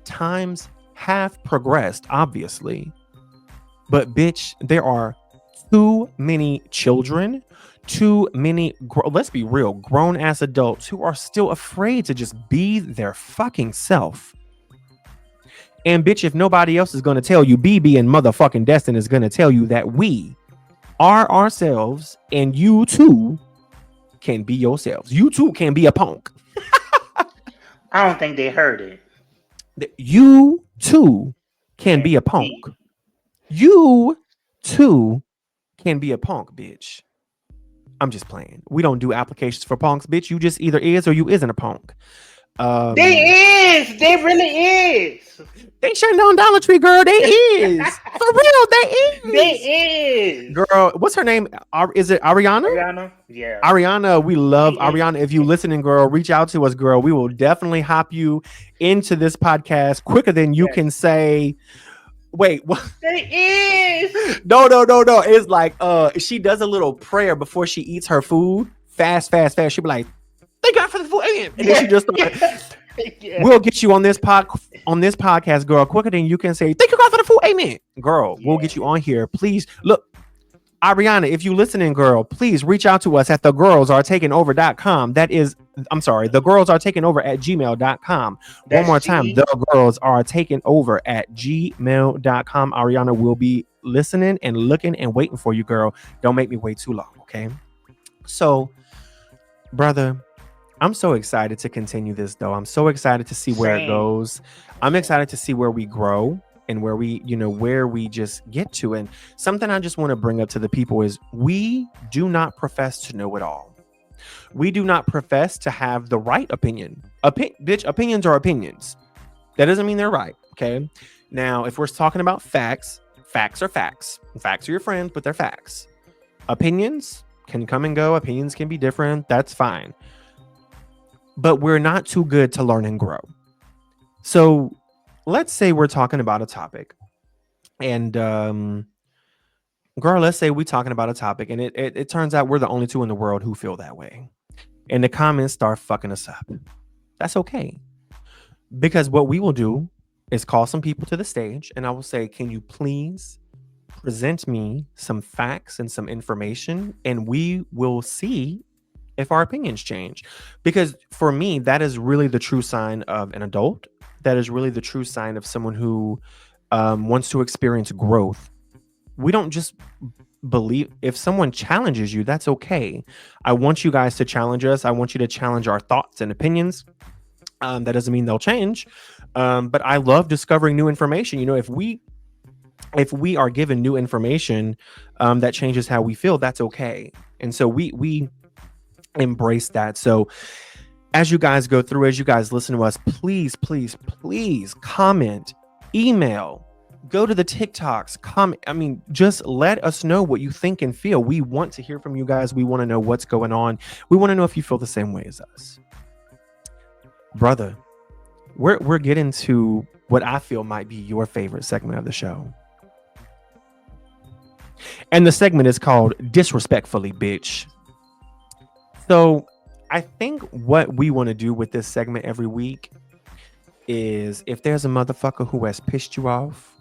times have progressed, obviously. But bitch, there are too many children, too many, let's be real, grown ass adults who are still afraid to just be their fucking self. And bitch, if nobody else is going to tell you, BB and motherfucking Destin is going to tell you that we are ourselves, and you too can be yourselves. You too can be a punk. I don't think they heard it. You too can be a punk. You too can be a punk, bitch. I'm just playing. We don't do applications for punks, bitch. You just either is or you isn't a punk. They is. They really is. They shutting down Dollar Tree, girl. They is. For real, they is. They is. Girl, what's her name? Is it Ariana? Ariana? Yeah. Ariana, we love Ariana. If you listening, girl, reach out to us, girl. We will definitely hop you into this podcast quicker than you can say. Wait, what? They is. No. It's like she does a little prayer before she eats her food. Fast. She'll be like, thank God for the food. And then she just we'll get you on this podcast, girl, quicker than you can say, thank you God for the food. Amen. Girl, we'll get you on here. Please look. Ariana, if you listening, girl, please reach out to us at thegirlsaretakinover.com. That is, I'm sorry, thegirlsaretakinover@gmail.com. One more time, thegirlsaretakinover@gmail.com. Ariana will be listening and looking and waiting for you, girl. Don't make me wait too long, okay? So, brother, I'm so excited to continue this, though. I'm so excited to see where it goes. I'm excited to see where we grow and where we just get to. And something I just want to bring up to the people is we do not profess to know it all. We do not profess to have the right opinion. Bitch, opinions are opinions. That doesn't mean they're right, okay? Now, if we're talking about facts, facts are facts. Facts are your friends, but they're facts. Opinions can come and go. Opinions can be different. That's fine. But we're not too good to learn and grow. So let's say we're talking about a topic And girl, let's say we're talking about a topic, and it turns out we're the only two in the world who feel that way. And the comments start fucking us up. That's okay. Because what we will do is call some people to the stage, and I will say, can you please present me some facts and some information, and we will see if our opinions change. Because for me, that is really the true sign of an adult. That is really the true sign of someone who wants to experience growth. We don't just believe if someone challenges you, that's okay. I want you guys to challenge us. I want you to challenge our thoughts and opinions. That doesn't mean they'll change. But I love discovering new information. You know, if we are given new information that changes how we feel, that's okay. And so we embrace that. So as you guys go through, as you guys listen to us, please, please, please comment, email, go to the TikToks, comment. I mean, just let us know what you think and feel. We want to hear from you guys. We want to know what's going on. We want to know if you feel the same way as us. Brother, we're getting to what I feel might be your favorite segment of the show. And the segment is called Disrespectfully, Bitch. So I think what we want to do with this segment every week is if there's a motherfucker who has pissed you off,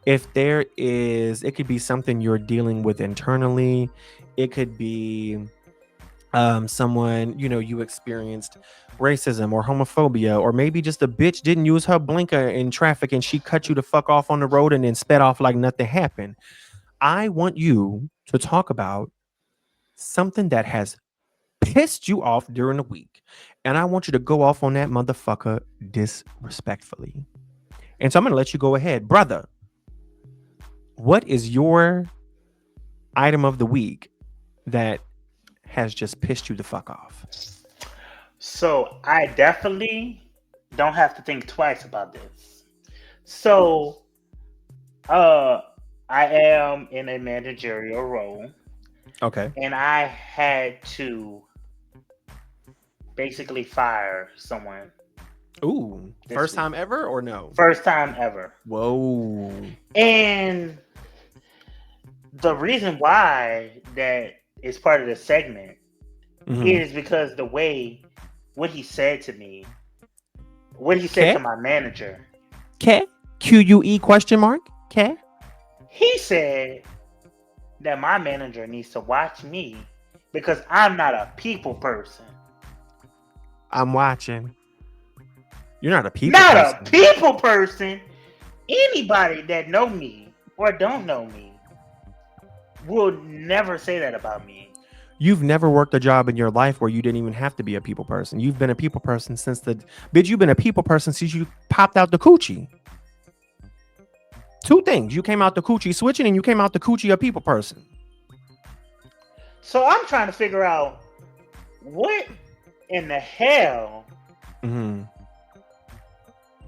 if there is, it could be something you're dealing with internally, it could be someone, you know, you experienced racism or homophobia, or maybe just a bitch didn't use her blinker in traffic and she cut you the fuck off on the road and then sped off like nothing happened. I want you to talk about something that has pissed you off during the week. And I want you to go off on that motherfucker disrespectfully. And so I'm going to let you go ahead. Brother, what is your item of the week that has just pissed you the fuck off? So I definitely don't have to think twice about this. So I am in a managerial role, Okay. and I had to basically fire someone Ooh, this first week. time ever or no? First time ever. Whoa. And the reason why that is part of the segment is because the way what he said to me, what he said to my manager. K? QUE question mark? K? He said that my manager needs to watch me because I'm not a people person. I'm watching. You're not a people Not person. a people person. Anybody that know me or don't know me will never say that about me. You've never worked a job in your life where you didn't even have to be a people person. You've been a people person since bitch, you've been a people person since you popped out the coochie. Two things. You came out the coochie switching and you came out the coochie a people person. So I'm trying to figure out what in the hell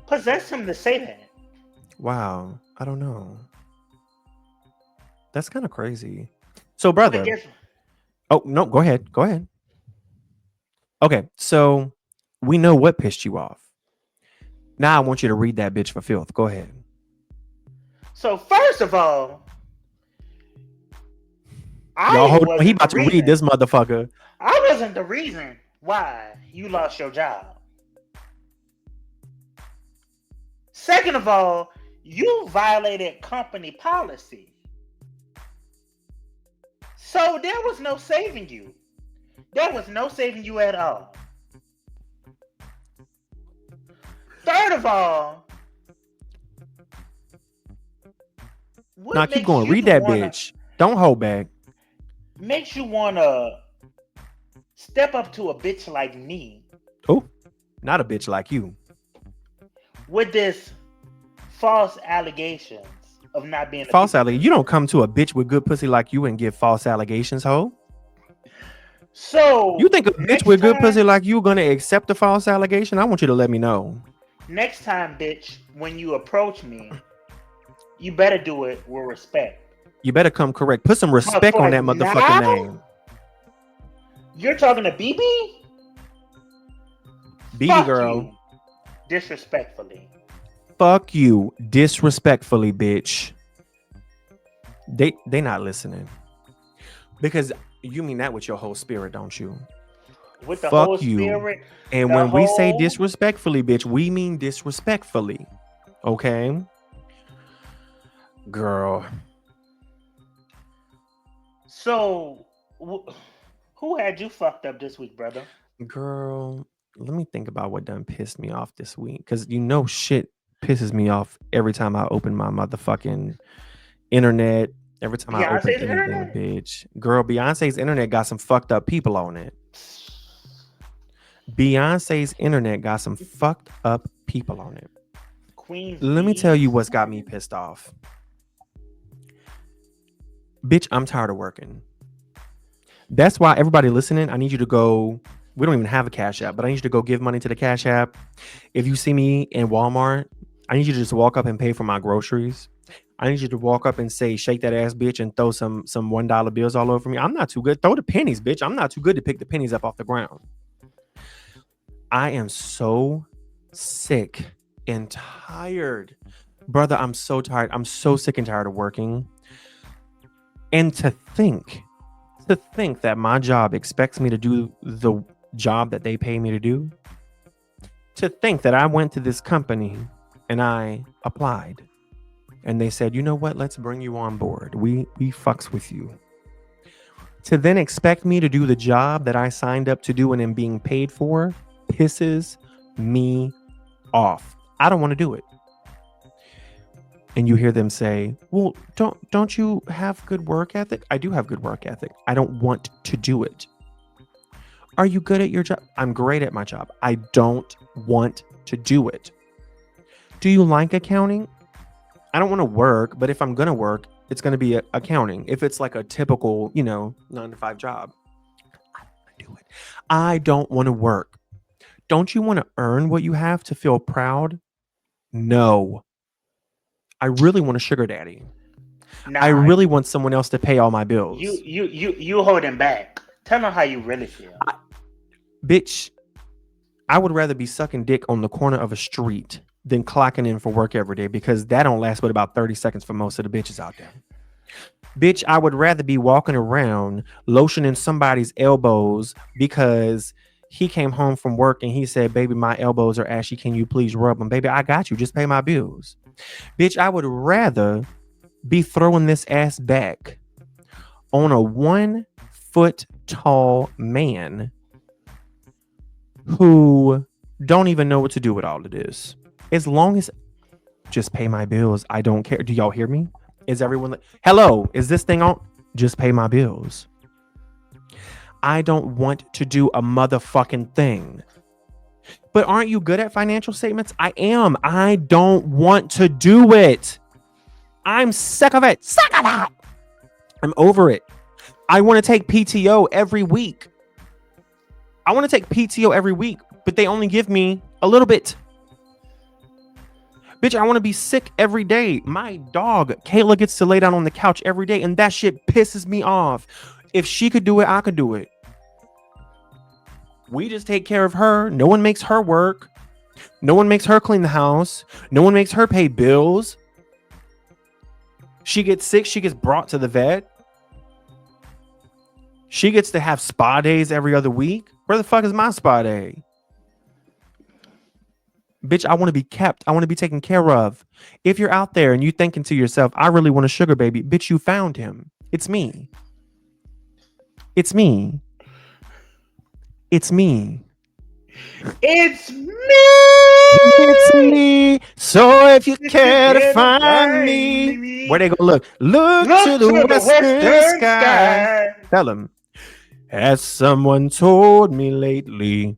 possessed him to say that. Wow. I don't know. That's kind of crazy. So, brother. Oh, no, go ahead. Go ahead. Okay, so we know what pissed you off. Now I want you to read that bitch for filth. Go ahead. So, first of all, y'all hold on. He about to read this motherfucker. I wasn't the reason why you lost your job. Second of all, you violated company policy. So there was no saving you. There was no saving you at all. Third of all, now keep going. Read that bitch. Don't hold back. Makes you want to step up to a bitch like me. Oh, not a bitch like you. With this false allegations of not being false allegation. You don't come to a bitch with good pussy like you and give false allegations, ho. So you think a bitch with good pussy like you gonna accept a false allegation? I want you to let me know. Next time, bitch, when you approach me, you better do it with respect. You better come correct. Put some respect on that motherfucking name. You're talking to BB? BB girl. You. Disrespectfully. Fuck you. Disrespectfully, bitch. They not listening because you mean that with your whole spirit, don't you? with the whole Fuck you. spirit, And the when we say whole. disrespectfully, bitch, we mean disrespectfully. Okay, girl. So, who had you fucked up this week, brother? Girl, let me think about what done pissed me off this week. Because you know shit pisses me off every time I open my motherfucking internet. Every time I open Beyonce's anything, internet. bitch. Girl, Beyonce's internet got some fucked up people on it. Beyonce's internet got some fucked up people on it. Queen's Let me tell you Bees. what's got me pissed off. Bitch, I'm tired of working. That's why everybody listening, I need you to go. We don't even have a Cash App, but I need you to go give money to the Cash App. If you see me in Walmart, I need you to just walk up and pay for my groceries. I need you to walk up and say, shake that ass, bitch, and throw some $1 bills all over me. I'm not too good. Throw the pennies, bitch. I'm not too good to pick the pennies up off the ground. I am so sick and tired. Brother, I'm so tired. I'm so sick and tired of working. And to think that my job expects me to do the job that they pay me to do, to think that I went to this company and I applied and they said, you know what, let's bring you on board. We fucks with you. To then expect me to do the job that I signed up to do and am being paid for pisses me off. I don't want to do it. And you hear them say, well, don't you have good work ethic? I do have good work ethic. I don't want to do it. Are you good at your job? I'm great at my job. I don't want to do it. Do you like accounting? I don't want to work, but if I'm going to work, it's going to be accounting. If it's like a typical, 9-to-5 job, I don't want to do it. I don't want to work. Don't you want to earn what you have to feel proud? No. I really want a sugar daddy. I Nah, really want someone else to pay all my bills. you holding back. Tell them how you really feel. Bitch, I would rather be sucking dick on the corner of a street than clocking in for work every day because that don't last but about 30 seconds for most of the bitches out there. Bitch, I would rather be walking around lotioning somebody's elbows because he came home from work and he said, baby, my elbows are ashy. Can you please rub them? Baby, I got you. Just pay my bills. Bitch, I would rather be throwing this ass back on a 1-foot tall man who don't even know what to do with all of this. As long as just pay my bills, I don't care. Do y'all hear me? Is everyone like, hello, is this thing on? Just pay my bills. I don't want to do a motherfucking thing. But aren't you good at financial statements? I am. I don't want to do it. I'm sick of it. Sick of that. I'm over it. I want to take PTO every week. But they only give me a little bit. Bitch, I want to be sick every day. My dog, Kayla, gets to lay down on the couch every day, and that shit pisses me off. If she could do it, I could do it. We just take care of her. No one makes her work. No one makes her clean the house. No one makes her pay bills. She gets sick. She gets brought to the vet. She gets to have spa days every other week. Where the fuck is my spa day? Bitch, I want to be kept. I want to be taken care of. If you're out there and you thinking to yourself, I really want a sugar baby, bitch, you found him. It's me. It's me. It's me. It's me. It's me. So if you care to find me, where they go look to the western sky. Tell them, has someone told me lately?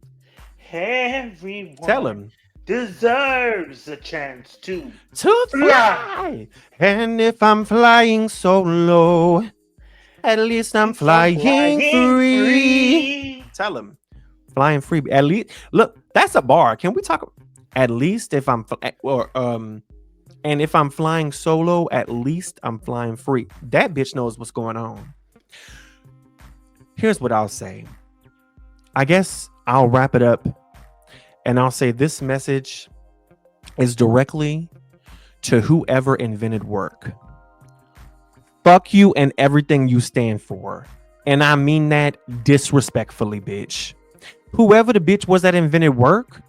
Everyone Tell him deserves a chance to fly. And if I'm flying so low, at least I'm flying free. Tell him, flying free. At least, look, that's a bar. Can we talk? At least if I'm, and if I'm flying solo, at least I'm flying free. That bitch knows what's going on. Here's what I'll say. I guess I'll wrap it up. And I'll say this message is directly to whoever invented work. Fuck you and everything you stand for. And I mean that disrespectfully, bitch. Whoever the bitch was that invented work,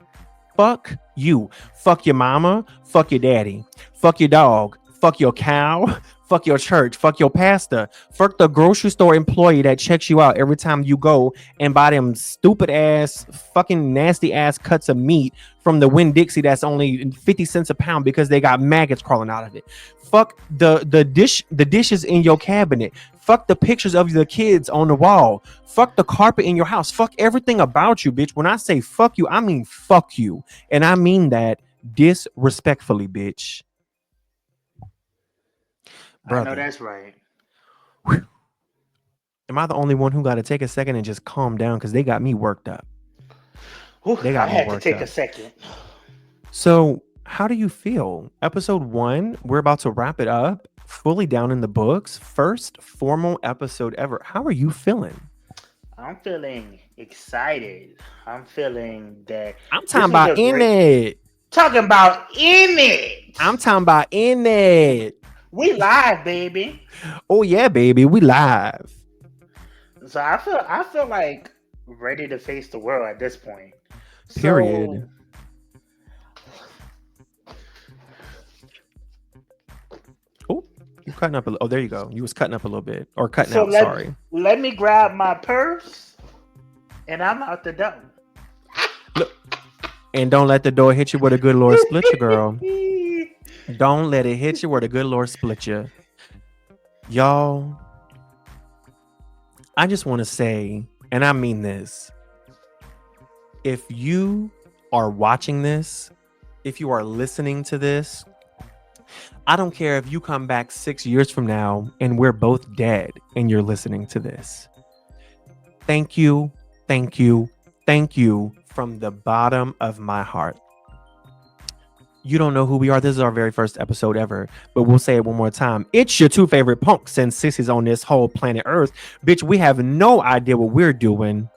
fuck you. Fuck your mama. Fuck your daddy. Fuck your dog. Fuck your cow. Fuck your church. Fuck your pastor. Fuck the grocery store employee that checks you out every time you go and buy them stupid ass, fucking nasty ass cuts of meat from the Winn Dixie that's only 50 cents a pound because they got maggots crawling out of it. Fuck the dishes in your cabinet. Fuck the pictures of the kids on the wall. Fuck the carpet in your house. Fuck everything about you, bitch. When I say fuck you, I mean fuck you. And I mean that disrespectfully, bitch. I know Brother, that's right. am I the only one who got to take a second and just calm down? Because they got me worked up. Whew, They I got me had to worked take a up. second. So, how do you feel? Episode 1, we're about to wrap it up. Fully down in the books. First formal episode ever. How are you feeling? I'm feeling excited. I'm feeling that I'm this talking was about a in great it. talking about in it. I'm talking about in it. We live, baby. Oh yeah, baby, we live. So I feel like ready to face the world at this point. So Period. Oh, you cutting up oh, there you go. You was cutting up a little bit. Or cutting so out, let sorry. let me grab my purse and I'm out the door. Look, and don't let the door hit you where the good Lord split you, girl. Don't let it hit you where the good Lord split you. Y'all, I just want to say, and I mean this, if you are watching this, if you are listening to this, I don't care if you come back 6 years from now and we're both dead and you're listening to this. Thank you, thank you, thank you from the bottom of my heart. You don't know who we are. This is our very first episode ever, but we'll say it one more time. It's your two favorite punks and sissies on this whole planet Earth. Bitch, we have no idea what we're doing.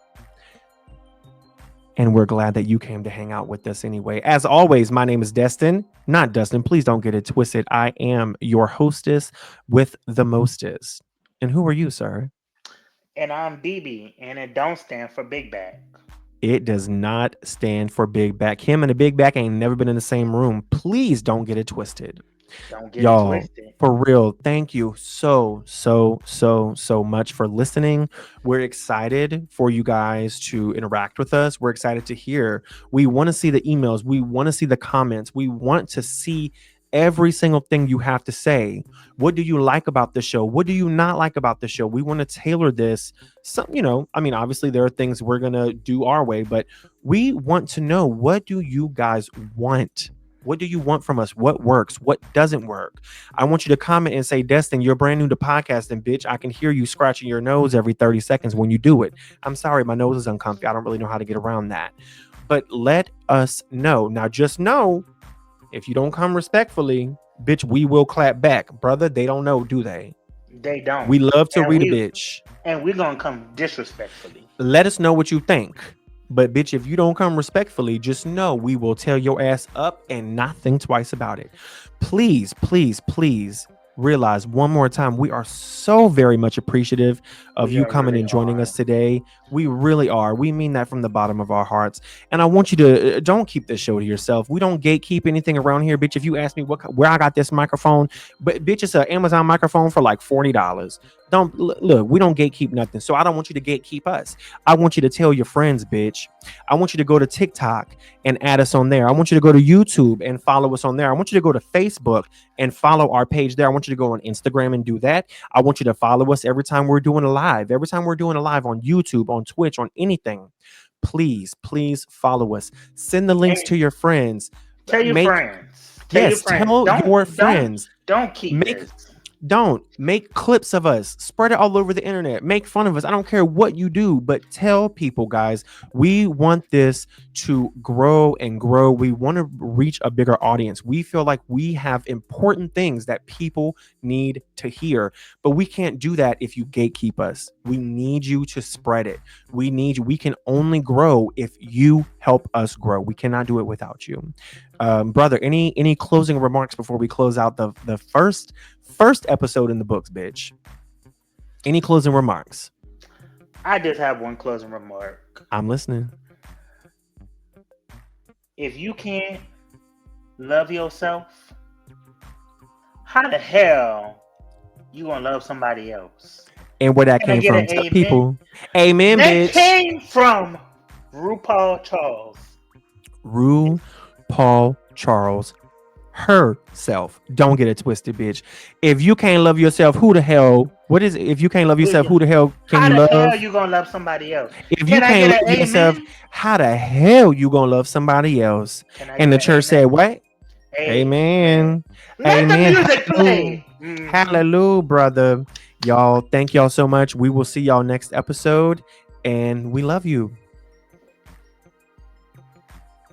And we're glad that you came to hang out with us anyway. As always, my name is Destin, not Dustin. Please don't get it twisted. I am your hostess with the mostest. And who are you, sir? And I'm BB, and it don't stand for big bag. It does not stand for big back. Him and the big back ain't never been in the same room. Please don't get it twisted. Don't get it Y'all, twisted. for real, thank you so much for listening. We're excited for you guys to interact with us. We're excited to hear. We want to see the emails. We want to see the comments. We want to see every single thing you have to say. What do you like about the show? What do you not like about the show? We want to tailor this. Some, I mean, obviously there are things we're going to do our way, but we want to know, what do you guys want? What do you want from us? What works? What doesn't work? I want you to comment and say, Destin, you're brand new to podcasting, bitch. I can hear you scratching your nose every 30 seconds when you do it. I'm sorry, my nose is uncomfy. I don't really know how to get around that. But let us know. Now, just know, if you don't come respectfully, bitch, we will clap back. Brother, they don't know, do they? They don't. We love to And read a we bitch. and we're gonna come disrespectfully. Let us know what you think. But bitch, if you don't come respectfully, just know we will tear your ass up and not think twice about it. Please, please, please realize one more time, we are so very much appreciative of We you are coming really and joining are. us today. We really are. We mean that from the bottom of our hearts. And I want you to don't keep this show to yourself. We don't gatekeep anything around here, bitch. If you ask me where I got this microphone, but bitch, it's an Amazon microphone for like $40. Don't look, we don't gatekeep nothing. So I don't want you to gatekeep us. I want you to tell your friends, bitch. I want you to go to TikTok and add us on there. I want you to go to YouTube and follow us on there. I want you to go to Facebook and follow our page there. I want you to go on Instagram and do that. I want you to follow us every time we're doing a live. Every time we're doing a live on YouTube, on Twitch, on anything. Please, please follow us. Send the links And to your friends. tell your Make friends. Tell your Yes, friends. tell your Don't don't friends. don't keep Make this. Don't make clips of us, spread it all over the internet, make fun of us. I don't care what you do, but tell people, guys, we want this to grow and grow. We want to reach a bigger audience. We feel like we have important things that people need to hear, but we can't do that if you gatekeep us. We need you to spread it. We need you. We can only grow if you help us grow. We cannot do it without you. Brother, any closing remarks before we close out the first First episode in the books, bitch. Any closing remarks? I just have one closing remark. I'm listening. If you can't love yourself, how the hell you gonna love somebody else? And where that Can I came get from, an amen? people. Amen, That bitch. came from RuPaul Charles. RuPaul Charles herself. Don't get it twisted, bitch. If you can't love yourself, who the hell? What is it? If you can't love yourself, who the hell can How you the hell love? you gonna love somebody else? If you Can I can't get love an yourself, amen? how the hell you gonna love somebody else? Can I And get the an church said, amen? what? Amen. Amen. Let the Amen. music Hallelujah. play. Mhm. Hallelujah, brother. Y'all, thank y'all so much. We will see y'all next episode. And we love you.